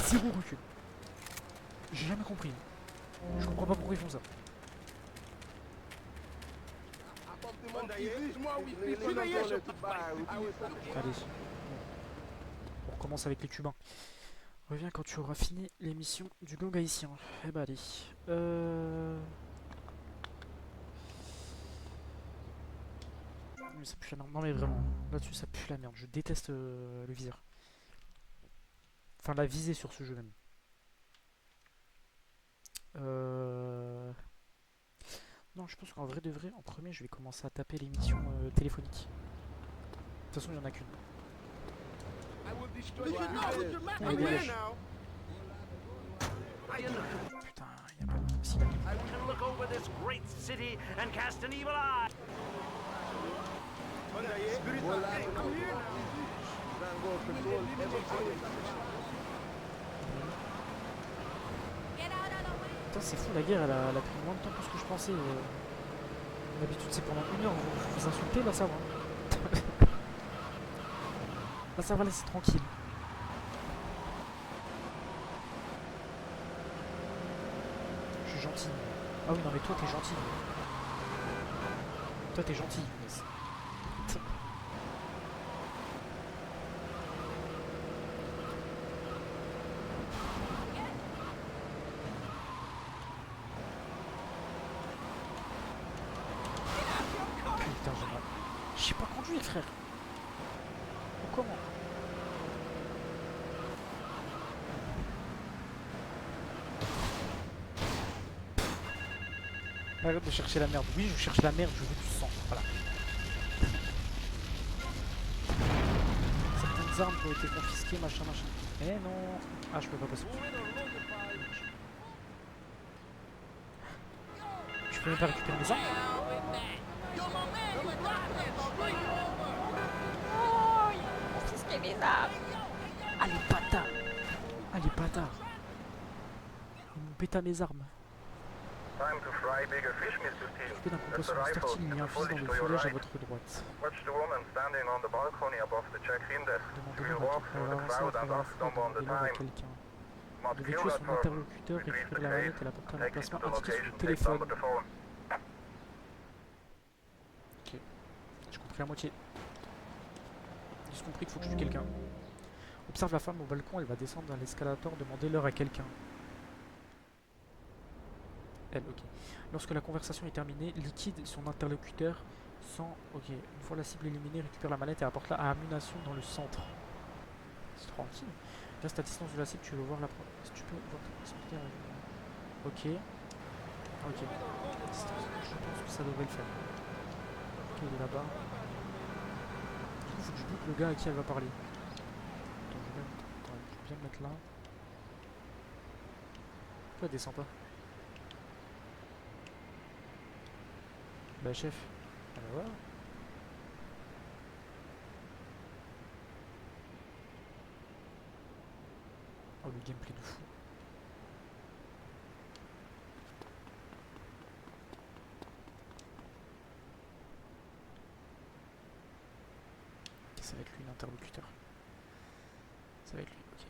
S2: Zéro recul. J'ai jamais compris. Je comprends pas pourquoi ils font ça. Allez. On recommence avec les cubains. Reviens quand tu auras fini l'émission du gang haïtien. Eh bah allez. Mais ça pue la merde. Non mais vraiment, là-dessus ça pue la merde. Je déteste le viseur. Enfin la visée sur ce jeu même. Non, je pense qu'en vrai de vrai, en premier, je vais commencer à taper l'émission téléphonique. De toute façon, il n'y en a qu'une. Allez, dégage. Putain, il n'y a pas de soucis. Putain, c'est fou, la guerre elle a pris moins de temps que ce que je pensais. D'habitude c'est pendant 1 heure, vous insultez, là ça va. Là ça va, laisser tranquille. Je suis gentil. Ah oui, non mais toi t'es gentil. Toi t'es gentil, Younes. Je sais pas conduire, frère. Ou comment? Arrête de chercher la merde. Oui, je cherche la merde, je veux du sang. Voilà. Certaines armes ont été confisquées, machin. Eh non. Ah, je peux pas passer. Je peux même pas récupérer mes armes. Ah les bâtards. Ils m'ont pété à mes armes. Occupé d'un compost starting, il y a un fils dans le feuillage à votre droite. Demandez-moi à travers la foule, demandez-le à quelqu'un. Devez tuer son interlocuteur, récupérer la manette et la porter à l'emplacement indiqué sur le téléphone. Ok, j'ai compris à moitié. J'ai compris qu'il faut que je tue quelqu'un. Observe la femme au balcon, elle va descendre dans l'escalator, demander l'heure à quelqu'un. Elle, ok. Lorsque la conversation est terminée, liquide son interlocuteur sans... Ok, une fois la cible éliminée, récupère la mallette et apporte-la à ammunition dans le centre. C'est tranquille. Reste à distance de la cible, tu veux voir la... Si tu peux voir ta possibilité... Ok. Ok. Je pense que ça devrait le faire. Ok, il est là-bas. Du coup, faut que je boucle le gars à qui elle va parler. Attends, je vais bien me mettre là. Pourquoi elle descend pas? Bah chef. Ah bah voilà. Oh le gameplay de fou. Ça va être lui l'interlocuteur. Ça va être lui, ok.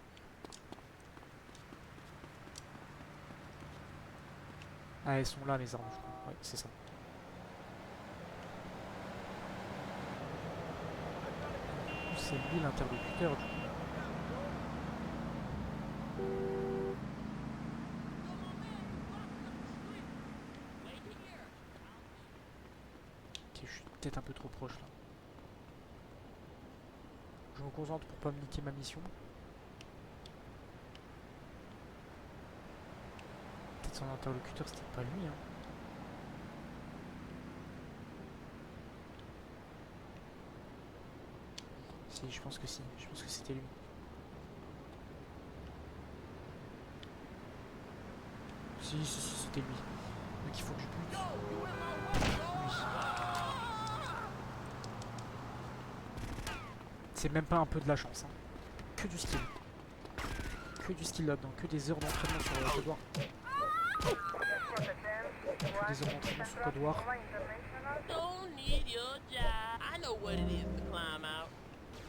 S2: Ah elles sont là mes armes je crois. Ouais c'est ça. C'est lui l'interlocuteur du coup. Ok, je suis peut-être un peu trop proche là. Je me concentre pour pas me niquer ma mission. Peut-être son interlocuteur c'était pas lui hein. Si, je pense que si. Je pense que c'était lui. Si, c'était lui. Donc il faut que je bute. Lui. C'est même pas un peu de la chance. Hein. Que du skill. Que du skill là-dedans. Que des heures d'entraînement sur Code War. Que des heures d'entraînement sur Code War.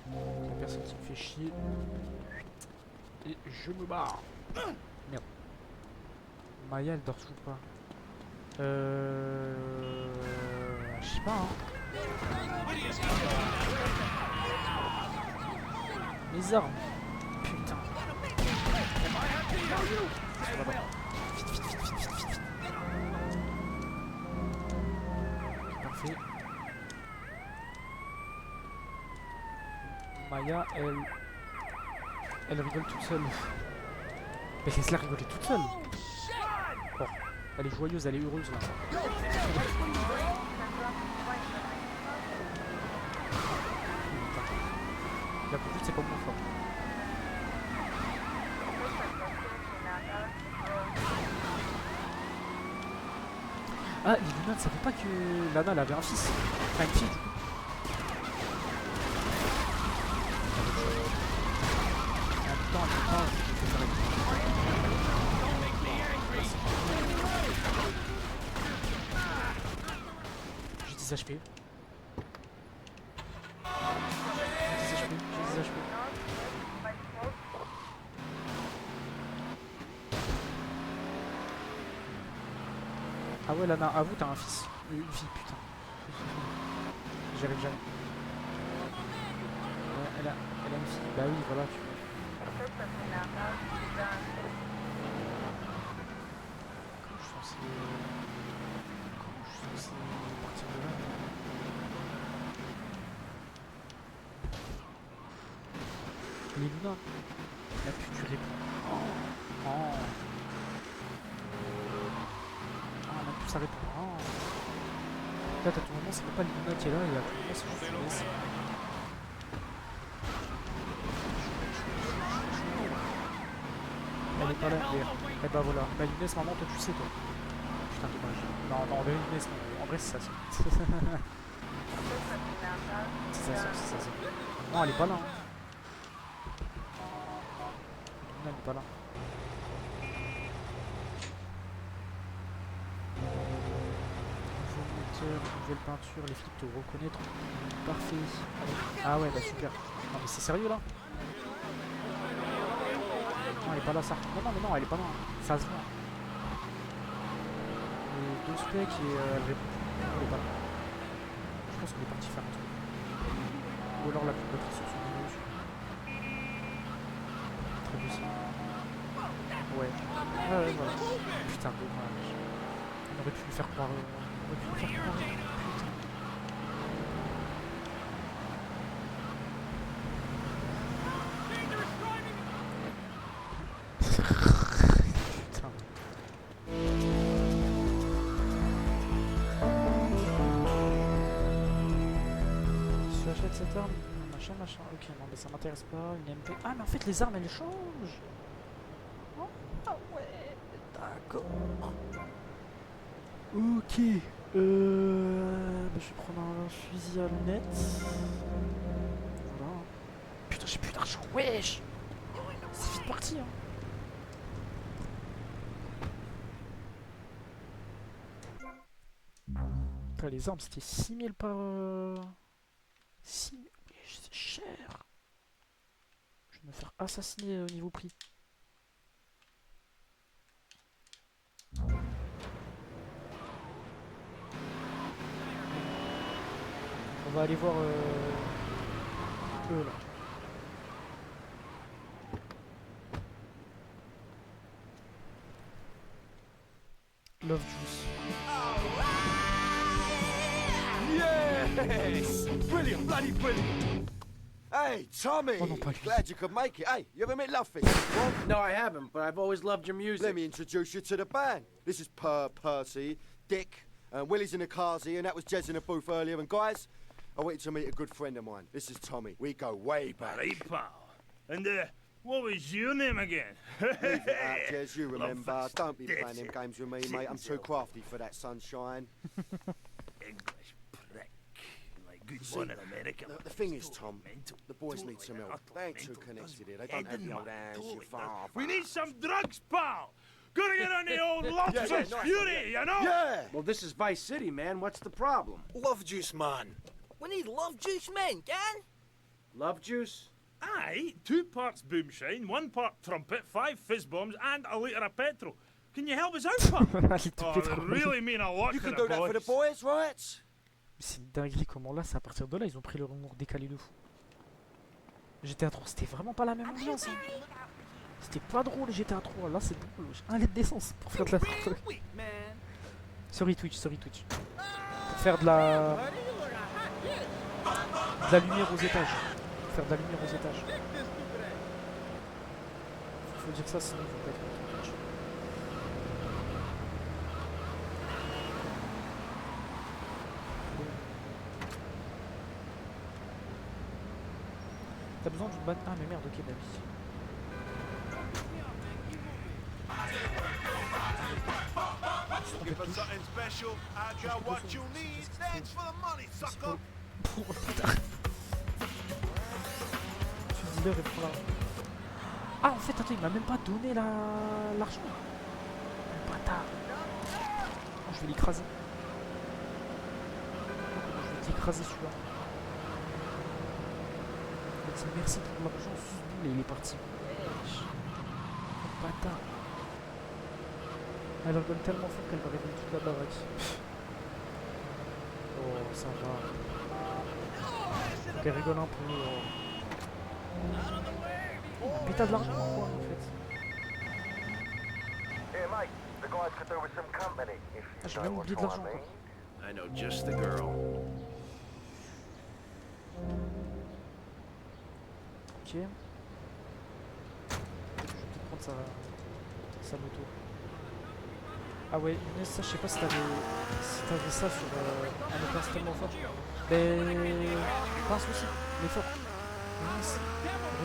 S2: La personne qui me fait chier. Et je me barre. Merde. Maya elle dort toujours pas. Je sais pas hein. Les armes. Putain. Vite. Parfait. Maya, elle rigole toute seule. Mais laisse-la rigoler toute seule. Oh, elle est joyeuse, elle est heureuse là. La conduite c'est pas mon fort. Ah, Luna ne savait pas que Lana elle avait un fils. Enfin une fille du coup. J'ai 10 HP. J'ai 10 HP. Ah ouais Lana, avoue t'as un fils. Une fille putain. J'y arrive jamais. Ouais, elle a une fille. Bah oui voilà tu vois. Comment je suis censé partir de là? Les Luna, la pute tu réponds. Oh. Ah même plus ça répond. Oh. Là t'as tout moment c'est pas Luna qui est là et à tout moment c'est juste une laisse. Elle est pas là, et bah voilà. Bah Younes, maman, toi tu sais toi. Putain dommage. Non, en vrai Younes, non. En vrai c'est ça. C'est ça. Non, elle est pas là. Hein. Non, elle est pas là. Nouveau moteur, nouvelle peinture, les flics te reconnaître. Parfait. Ah ouais, bah super. Non mais c'est sérieux là? Non, elle est pas là, ça. Non, elle est pas là. Ça se voit. Les deux specs et elle répond. Elle est pas là. Je pense qu'on est parti faire un truc. Ou alors la batterie sur son niveau. aussi. Ouais. Ah ouais, voilà. Putain, dommage. On aurait pu lui faire croire. On aurait pu lui faire croire. Putain. Putain. Tu achètes cette arme? Machin. Ok, non, mais ça m'intéresse pas. Une MP. Ah, mais en fait, les armes elles changent. Oh, ah ouais, d'accord. Ok. Bah, je vais prendre un fusil à lunettes. Voilà. Putain, j'ai plus d'argent. Wesh! C'est vite parti, hein. Putain, les armes c'était 6000 par. 6000. C'est cher. Je vais me faire assassiner au niveau prix. On va aller voir eux là. Love Juice.
S11: Yes! Brilliant, bloody brilliant! Hey, Tommy!
S2: Oh non, pas lui.
S11: Glad you could make it. Hey, you ever met Luffy? What?
S3: No, I haven't, but I've always loved your music.
S11: Let me introduce you to the band. This is Percy, Dick, Willie's in the Kazi, and that was Jez in the booth earlier. And guys, I wanted to meet a good friend of mine. This is Tommy. We go way back.
S6: Hey, pal. And, what was your name again?
S11: Leave it out, Jez, you remember. Don't be playing them games with me, mate. I'm too crafty for that sunshine.
S6: English prick. Like good
S11: See,
S6: one in America.
S11: The thing is, Tom, the boys need some help. They ain't too connected here. They don't have the old hands, you father.
S6: We need some drugs, pal. Gotta get on the old Love's
S11: nice
S6: Fury, you know?
S11: Yeah!
S3: Well, this is Vice City, man. What's the problem?
S4: Love juice, man. We need love juice men, can?
S3: Love juice?
S6: Aye, 2 parts boomshine, 1 part trumpet, 5 fizz bombs, and a litre of petrol. Can you help us out, pal? Oh, it really mean a lot
S11: You
S6: to
S11: can
S6: the
S11: do that for the boys, right?
S2: C'est une dinguerie comment là, c'est à partir de là, ils ont pris leur humour décalé de fou. GTA 3, c'était vraiment pas la même ambiance. Hein. C'était pas drôle GTA 3, là c'est drôle. 1 litre d'essence pour faire de la... Sorry Twitch. Pour faire de la... lumière aux étages. Faire de la lumière aux étages. Faut dire ça sinon faut pas être content Twitch. T'as besoin d'une batte. Ah mais merde, ok, bah oui. Pour putain. Tu dealer et prends l'argent. Ah en fait attends, il m'a même pas donné l'argent. Bâtard. Oh, je vais l'écraser. Je vais t'écraser celui-là. Merci pour l'argent, et il est parti. Wesh. Oh, bâtard. Elle rigole tellement fort qu'elle va réveiller toute la baraque. Oh, ça va. Faut qu'elle rigole un peu. Mais t'as de l'argent ou quoi en fait?
S7: Here, mate, the guys could do with some company, if
S2: Ah, j'ai
S7: you
S2: même
S7: know
S2: oublié
S7: what
S2: de
S7: I
S2: l'argent
S7: mean.
S2: quoi.
S4: I know just the girl.
S2: Ok. Je vais peut-être prendre sa moto. Ah ouais, Younes, ça je sais pas si t'avais ça sur un autre tellement fort. Mais pas un souci, mais fort. Younes,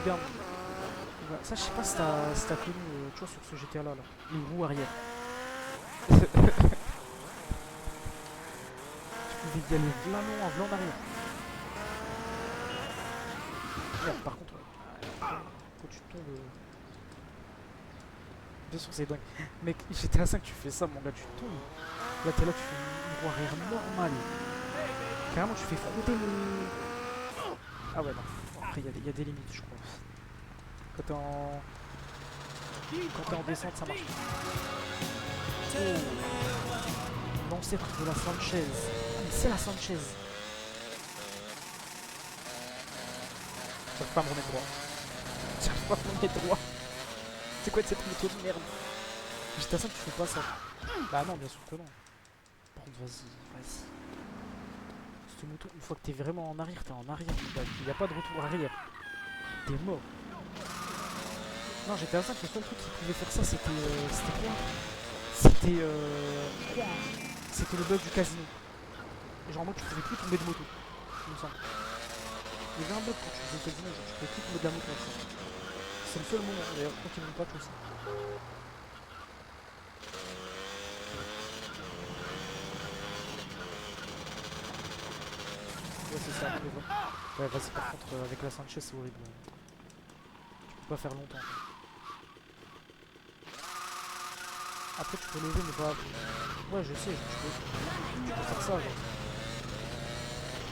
S2: regarde. Voilà. Ça je sais pas si t'as connu, tu vois, sur ce GTA là, les roues arrière. Tu pouvais y aller v'là loin, v'là en arrière. Merde, par contre, quand tu tombes... Bien sûr c'est dingue. Mec, GTA 5 tu fais ça mon gars, tu tombes. Là t'es là, tu fais une roue arrière normale. Carrément tu fais frotter le... Ah ouais non, après il y a des limites je crois. Quand t'es en descente ça marche. Oh. L'ancêtre de la Sanchez. Ah mais c'est la Sanchez. J'arrive pas à me remettre droit. J'arrive pas à me remettre droit. C'est quoi cette moto de merde? GTA 5 tu fais pas ça. Bah non, bien sûr que non. Par contre, vas-y. Cette moto, une fois que t'es vraiment en arrière, t'es en arrière. Il n'y a pas de retour arrière. T'es mort. Non, GTA 5, le seul truc qui pouvait faire ça, c'était quoi? C'était je crois, hein, c'était le bug du casino. Et genre en mode tu pouvais plus tomber de moto, il me semble. Il y avait un bug quand tu faisais le casino, genre tu pouvais plus tomber de la moto. C'est le seul moment, d'ailleurs, je crois qu'ils m'ont patch aussi. Ouais, c'est ça, mais bon. Ouais, vas-y, par contre, avec la Sanchez, c'est horrible. Tu peux pas faire longtemps. Après, tu peux lever, mais pas. Ouais, je sais, tu peux faire ça, genre.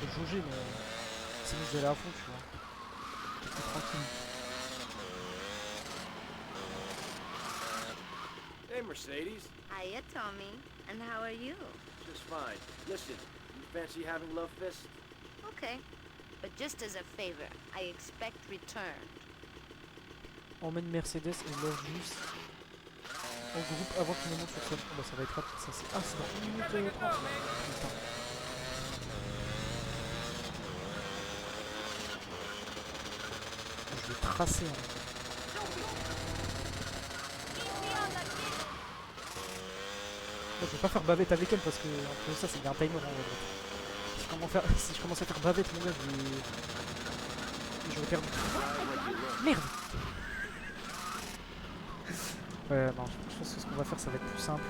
S2: Tu peux jauger, mais. Sinon, j'y allais à fond, tu vois. C'est tranquille.
S3: Hey, Mercedes.
S5: Hiya, Tommy. And how are you?
S3: Just fine. Listen, you fancy having love fist?
S5: Okay. But just as a favor, I expect return.
S2: Emmène Mercedes et leur juste en groupe avant qu'il ne monte sur scène. Bah ça va être rapide ça. Ah c'est dans 1 minute 30. Putain. Je vais tracer hein. Moi, je vais pas faire bavette avec elle parce que entre ça c'est un timer en vrai. Si je commence à faire bavette mon gars je vais perdre. Merde. Ouais non je pense que ce qu'on va faire ça va être plus simple.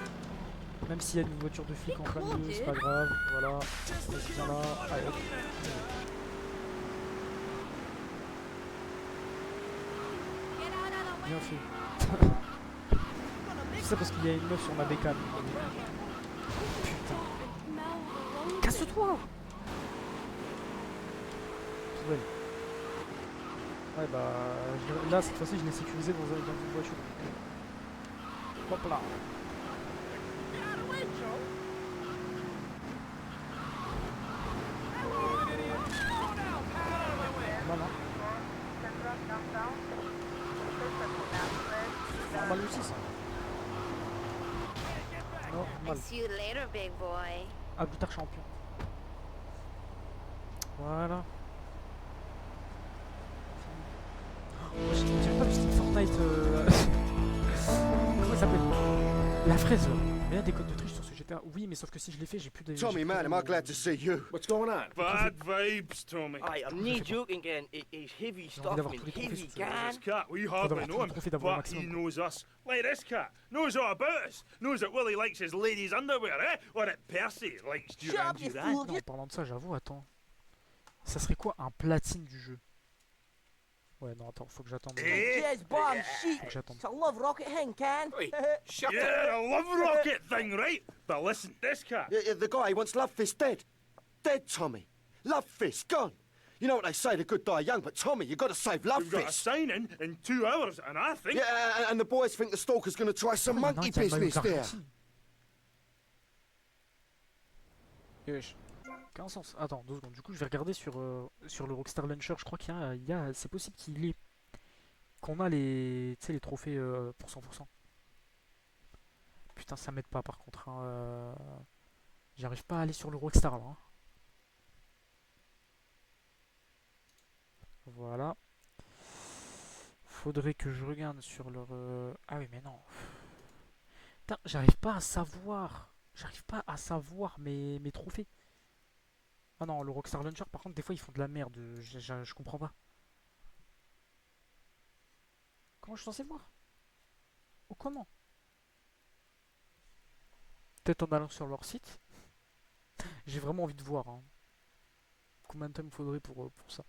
S2: Même s'il y a une voiture de flic en plein milieu, c'est pas grave, voilà. Vas-y viens là, allez hop. Bien fait. C'est ça parce qu'il y a une meuf sur ma bécane. Putain. Casse-toi. Poubelle. Ouais bah là cette fois-ci je l'ai sécurisé dans une voiture. Hop là. Voilà. Normal aussi ça. Normal.
S5: See you later, big boy.
S2: À plus tard champion. Voilà. Oh, je ne dirais pas le style Fortnite. Comment il s'appelle? La fraise. Il y a des codes de triche sur ce GTA. Oui, mais sauf que si je l'ai fait, j'ai plus de.
S11: Tommy, man, am I glad to see you?
S3: What's going on?
S6: Bad vibes, Tommy.
S9: I'm not joking, again. It's heavy stuff, man. Heavy can.
S6: This cat, we hardly know him, but he knows us. Like this cat, knows all about us. Knows that Willie likes his ladies' underwear, eh? Or that Percy likes Duran Duran.
S2: Non, en parlant de ça, j'avoue, attends. Ça serait quoi un platine du jeu? Ouais, non, attends, faut que j'attende.
S9: Yes, bomb shit.
S2: Faut que j'attende.
S9: It's a love rocket thing, can.
S6: Shut yeah, a love rocket thing, right? But listen, this cat.
S11: The guy wants Love Fist dead. Dead, Tommy. Love Fist gone. You know what they say, the good die young, but Tommy, you got to save Love
S6: We've got a
S11: Fist.
S6: sign-in in 2 hours, and I think...
S11: Yeah, and the boys think the stalker's going to try some monkey business there.
S2: Wesh. Aucun sens. Attends, 2 secondes. Du coup, je vais regarder sur le Rockstar Launcher. Je crois qu'il y a c'est possible qu'il ait qu'on a les trophées pour 100%. Putain, ça m'aide pas par contre. Hein, j'arrive pas à aller sur le Rockstar là. Hein. Voilà. Faudrait que je regarde sur leur. Ah oui, mais non. Putain, j'arrive pas à savoir. J'arrive pas à savoir mes trophées. Ah non, le Rockstar Launcher, par contre, des fois, ils font de la merde. Je comprends pas. Comment je suis censé le voir? Ou comment? Peut-être en allant sur leur site. J'ai vraiment envie de voir. Hein. Combien de temps il me faudrait pour ça.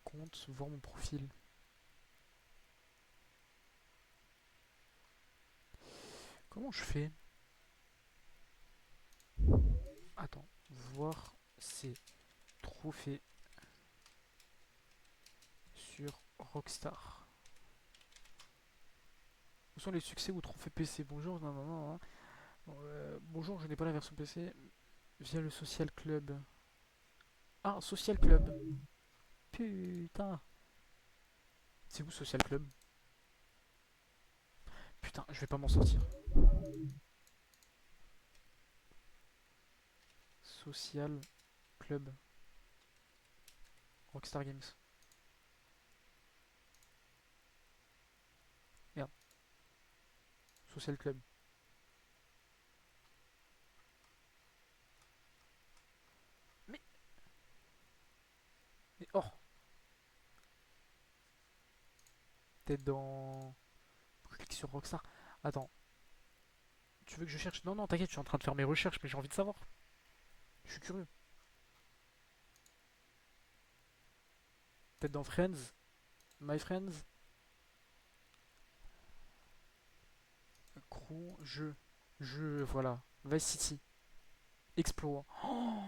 S2: Compte, voir mon profil. Comment je fais? Attends, voir ces trophées sur Rockstar. Où sont les succès ou trophées PC? Bonjour, non. Bonjour, je n'ai pas la version PC. Via le Social Club. Ah, Social Club. Putain. C'est où Social Club? Putain, je vais pas m'en sortir. Social Club. Rockstar Games. Merde. Social Club. Mais oh. Peut-être dans... Clique sur Rockstar. Attends. Tu veux que je cherche? Non, non, t'inquiète, je suis en train de faire mes recherches, mais j'ai envie de savoir. Je suis curieux. Peut-être dans Friends? My Friends? Crew, voilà. Vice City. Explore. Oh,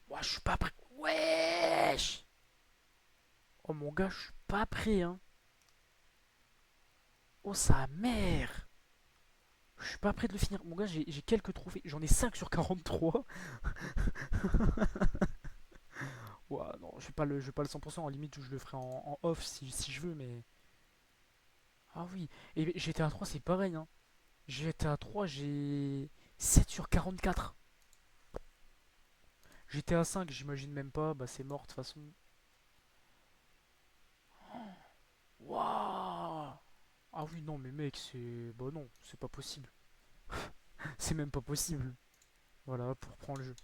S2: moi, je suis pas prêt. Wesh! Oh mon gars, je suis pas prêt, hein. Oh sa mère! Je suis pas prêt de le finir. Mon gars, j'ai quelques trophées. J'en ai 5 sur 43. Ouah, non, je vais pas le 100%. En limite, je le ferai en off si je veux, mais... Ah oui. Et GTA 3, c'est pareil, hein. GTA 3, j'ai 7 sur 44. GTA 5, j'imagine même pas. Bah, c'est mort de toute façon. Waouh! Ah oui, non, mais mec, c'est... Bah non, c'est pas possible. C'est même pas possible. Voilà, pour prendre le jeu.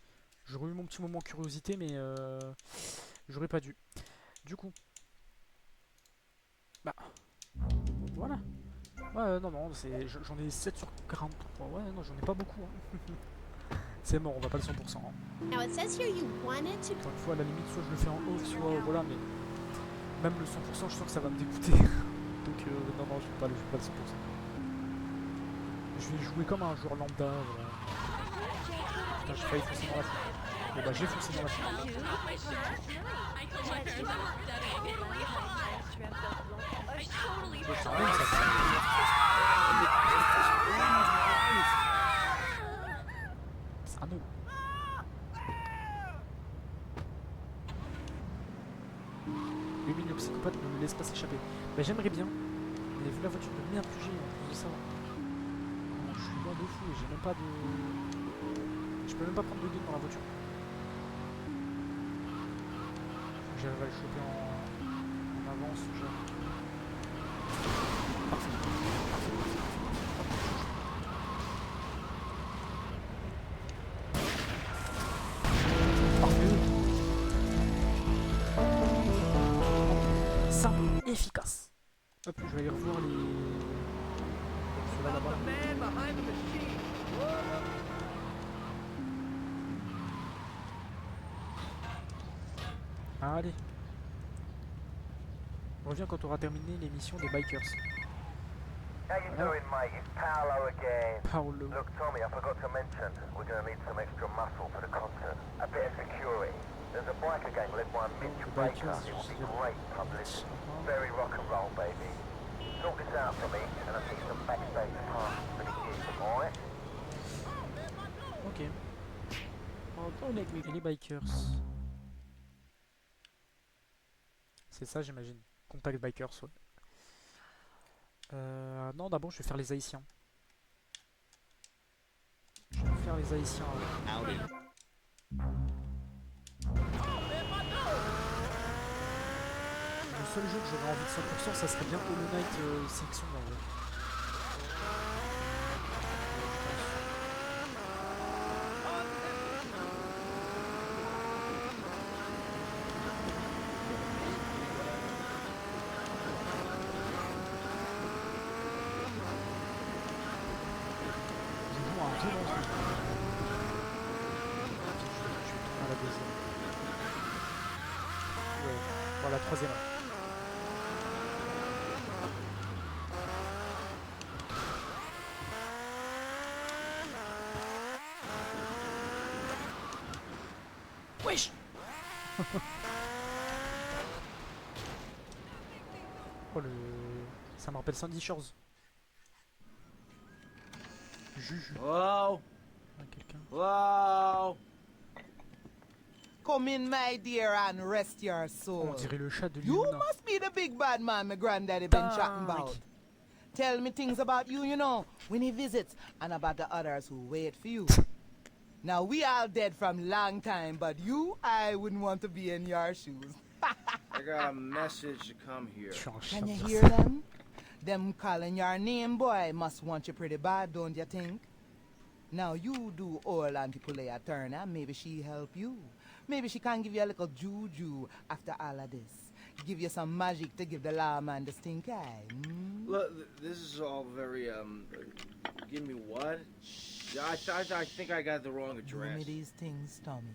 S2: J'aurais eu mon petit moment curiosité, mais j'aurais pas dû. Du coup. Bah. Voilà. Ouais, non, non, j'en ai 7 sur 43. Ouais, non, j'en ai pas beaucoup. Hein. C'est mort, on va pas le 100%. Hein. Encore une fois, à la limite, soit je le fais en off, soit voilà, mais... Même le 100%, je sens que ça va me dégoûter. Donc non, non, je vais pas le 100%. Je vais jouer comme un joueur lambda, voilà. Putain, j'ai failli foncer dans la foule. Bon bah j'ai foncé dans la foule. C'est un nom, ça. C'est un nom. Le mignon psychopathe ne me laisse pas s'échapper. Bah j'aimerais bien. Mais vu la voiture de merde que j'ai en plus de ça. Je suis loin de fou et j'ai même pas de... Je peux même pas prendre de guide dans la voiture. Faut que j'arrive à le choper en avance, genre. Parfait. Parfait. Simple, efficace. Hop, je vais aller revoir les... Ceux-là là-bas. Allez. Reviens quand tu auras terminé l'émission des bikers.
S7: How you doing, mate? It's Paolo again.
S2: Paolo.
S7: Look, Tommy, I forgot to mention, we're going to need some extra muscle for the concert. A bit of security. There's a biker gang led by Mitch Baker. It will be great publicity. Very rock and roll, baby. Sort this out for me, and I'll see some backstage passes for the gig, alright?
S2: Ok. Et les bikers. C'est ça, j'imagine. Contact bikers, ouais. Non, d'abord, je vais faire les haïtiens. Je vais faire les haïtiens. Le seul jeu que j'aurais envie de 100%, ça serait bien Hollow Knight Section en vrai. La troisième. Wesh. Oh le... Ça me rappelle Sandy Shores. Juju.
S3: Wow.
S2: Quelqu'un.
S3: Wow.
S12: Come in, my dear, and rest your soul.
S2: On dirait le chat de
S12: You
S2: Luna.
S12: must be the big bad man my granddaddy been chatting about. Tell me things about you, you know, when he visits, and about the others who wait for you. Now, we all dead from long time, but you, I wouldn't want to be in your shoes.
S3: I got a message to come here.
S12: Can you hear them? Them calling your name, boy, must want you pretty bad, don't you think? Now, you do old Auntie Pulea turn, and maybe she help you. Maybe she can give you a little juju after all of this. Give you some magic to give the lawman the stink eye.
S3: Look, this is all very, give me what? I think I got the wrong address.
S12: Give me these things, Tommy.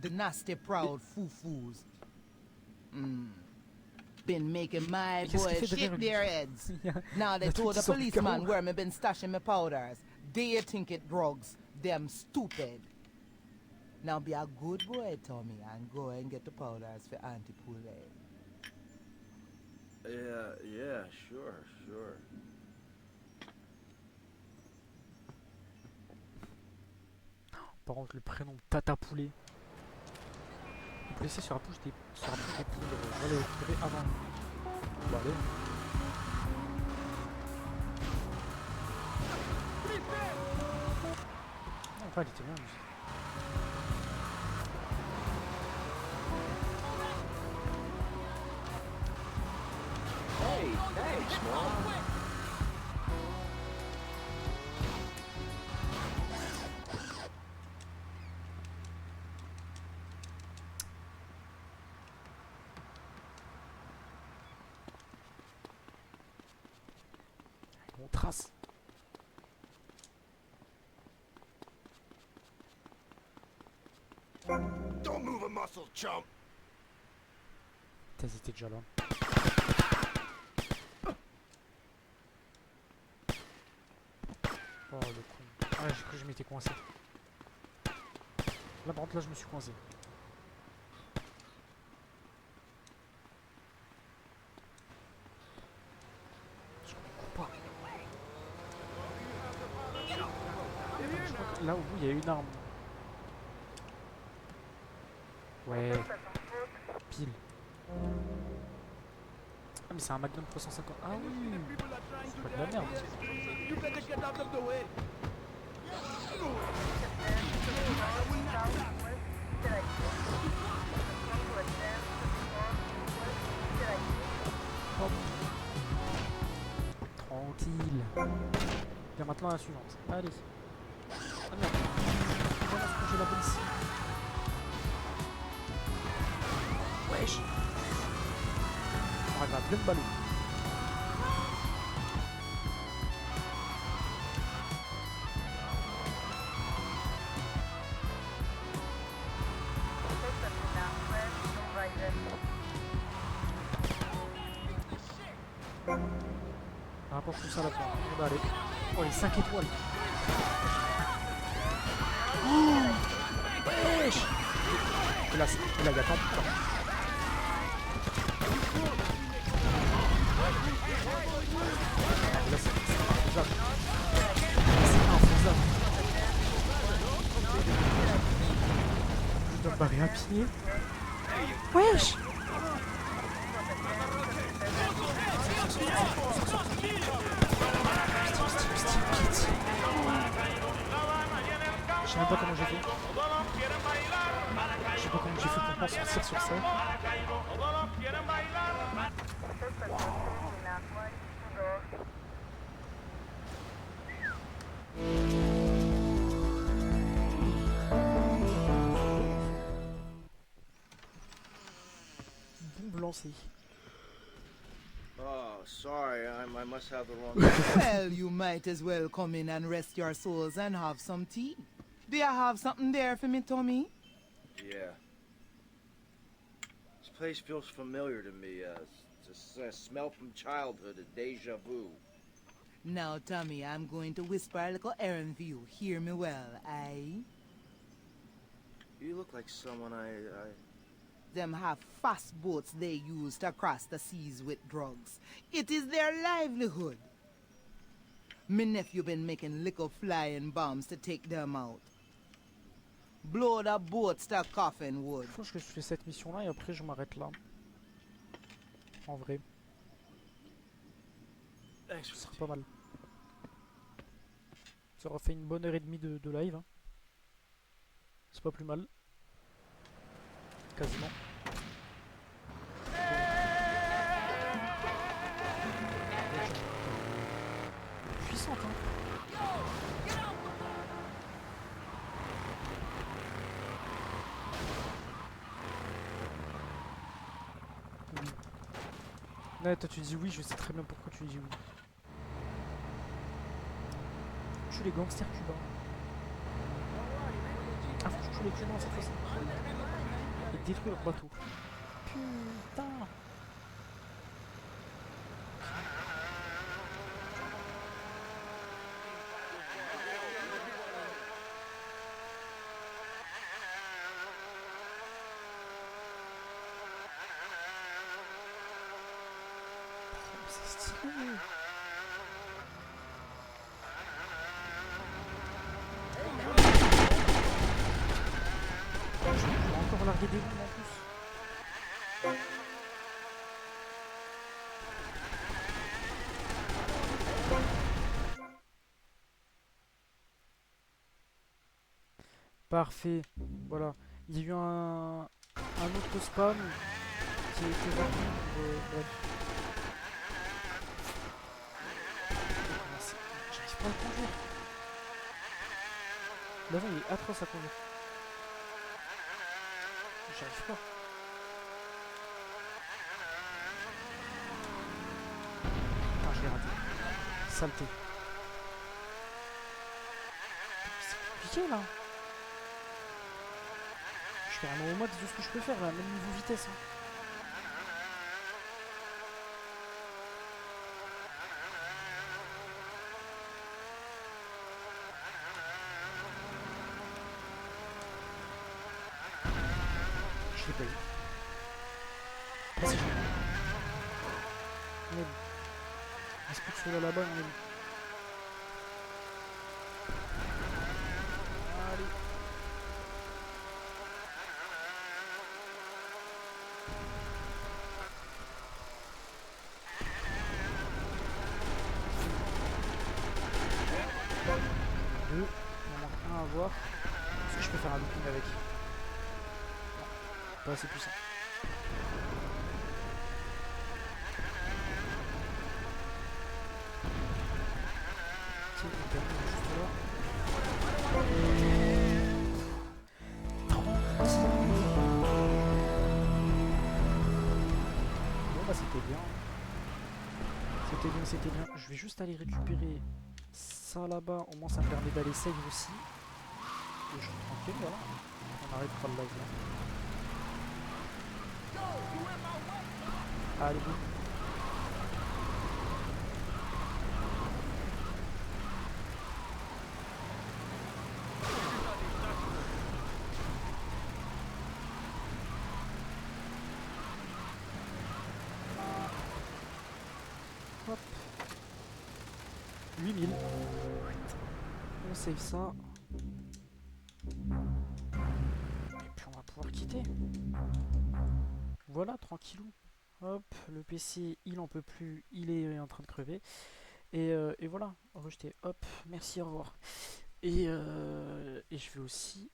S12: The nasty, proud foo-foos. Been making my boys shake their heads. Now they told the policeman where me been stashing my powders. They think it drugs. Them stupid. Now be a good boy, Tommy, and go and get the powders for Auntie Pulea.
S3: Yeah, sure.
S2: Par contre, le prénom Tata Poulet. On peut laisser sur la bouche des poules. On va les récupérer avant. Bon, allez. Enfin, elle était bien.
S3: Hey, thanks, Mom.
S2: On trace.
S4: Don't move a muscle, chump.
S2: T'as été déjà là. Oh le con. Ah, j'ai cru que je m'étais coincé. Là par contre là je me suis coincé. Je comprends pas. Je crois que là au bout il y a une arme. Ouais. Pile. Ah mais c'est un Magnum 350. Ah oui. C'est pas de la merde. Hop. Tranquille. Bien maintenant la suivante. Allez. Ah merde. Voilà ce que j'ai la bonne ici. Wesh. On arrive à plein de ballons. Rapporte tout ça là-dedans. On va aller. Oh, les 5 étoiles. Oh wesh. Et là, il y a pas de temps. Là, c'est infaisable. C'est infaisable. Je dois me barrer à pied. Wesh. Je sais même pas comment j'ai fait. Je sais pas comment j'ai fait pour m'en sortir sur ça. Bombe lancée.
S3: Oh, sorry, I must have the wrong...
S12: Well, you might as well come in and rest your souls and have some tea. Do you have something there for me, Tommy?
S3: Yeah. This place feels familiar to me. It's a smell from childhood, a deja vu.
S12: Now, Tommy, I'm going to whisper a little errand for you. Hear me well, aye?
S3: You look like someone I...
S12: Them have fast boats they use to cross the seas with drugs. It is their livelihood. Me nephew been making little flying bombs to take them out. Blow the boats to coffin wood.
S2: Je pense que je fais cette mission là et après je m'arrête là. En vrai. Ce sera pas mal. Ça aura fait une bonne heure et demie de live. Hein. C'est pas plus mal. Quasiment. Puissante hein. Oui. Ouais, toi tu dis oui, je sais très bien pourquoi tu dis oui. Je les gangsters cubains. Ah, faut que je tue les cubains cette fois-ci. Et détruire leur bateau. Putain. C'est stylé. Je vais encore larguer des bombes en plus. Parfait. Voilà. Il y a eu un autre spam qui a été vendu pour... bref. J'arrive pas à le conduire. L'avant il est atroce à conduire. J'arrive pas. Ah, je l'ai raté. Saleté. C'est compliqué là. Je suis carrément au max de ce que je peux faire là, même niveau vitesse. Hein. Je l'ai pas eu. Ah, si, je l'ai eu. On est bon. Reste plus que celui-là là-bas, on est bon. Allez. Deux. Il en manque un à voir. Est-ce que je peux faire un looping avec? Non. Pas assez puissant. Tiens, on termine juste là. Bon bah c'était bien. C'était bien, c'était bien. Je vais juste aller récupérer ça là-bas. Au moins ça me permet d'aller save aussi. Et je suis tranquille, voilà. On arrêtera le live là. Allez, go. Hop. 8000. On save ça. Et puis on va pouvoir quitter. Voilà, tranquillou. Hop, le PC il en peut plus, il est en train de crever. Et voilà, rejeté. Hop, merci, au revoir. Et je vais aussi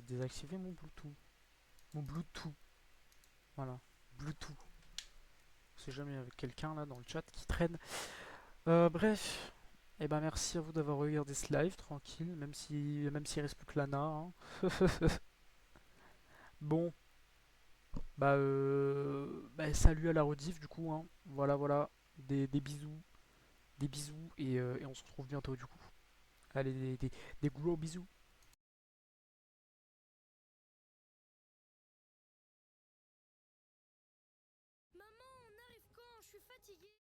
S2: désactiver mon Bluetooth. Mon Bluetooth. Voilà, Bluetooth. On sait jamais avec quelqu'un là dans le chat qui traîne. Bref, et ben merci à vous d'avoir regardé ce live tranquille, même s'il reste plus que Lana. Hein. Bon, bah, salut à la rediff du coup. Hein. Voilà, des bisous, et on se retrouve bientôt du coup. Allez, des gros bisous.
S5: Maman, on arrive quand? Je suis fatiguée.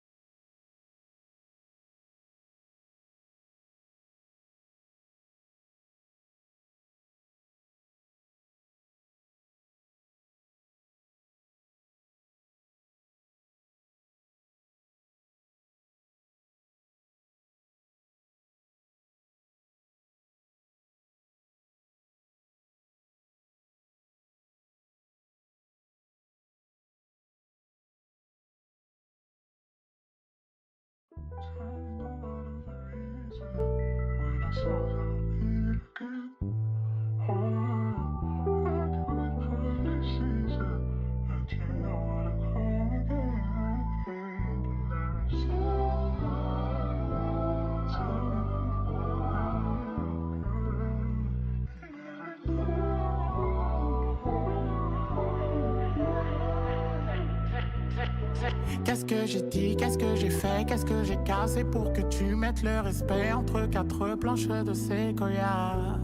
S13: Qu'est-ce que j'ai dit, qu'est-ce que j'ai fait, qu'est-ce que j'ai cassé pour que tu mettes le respect entre quatre planches de séquoia?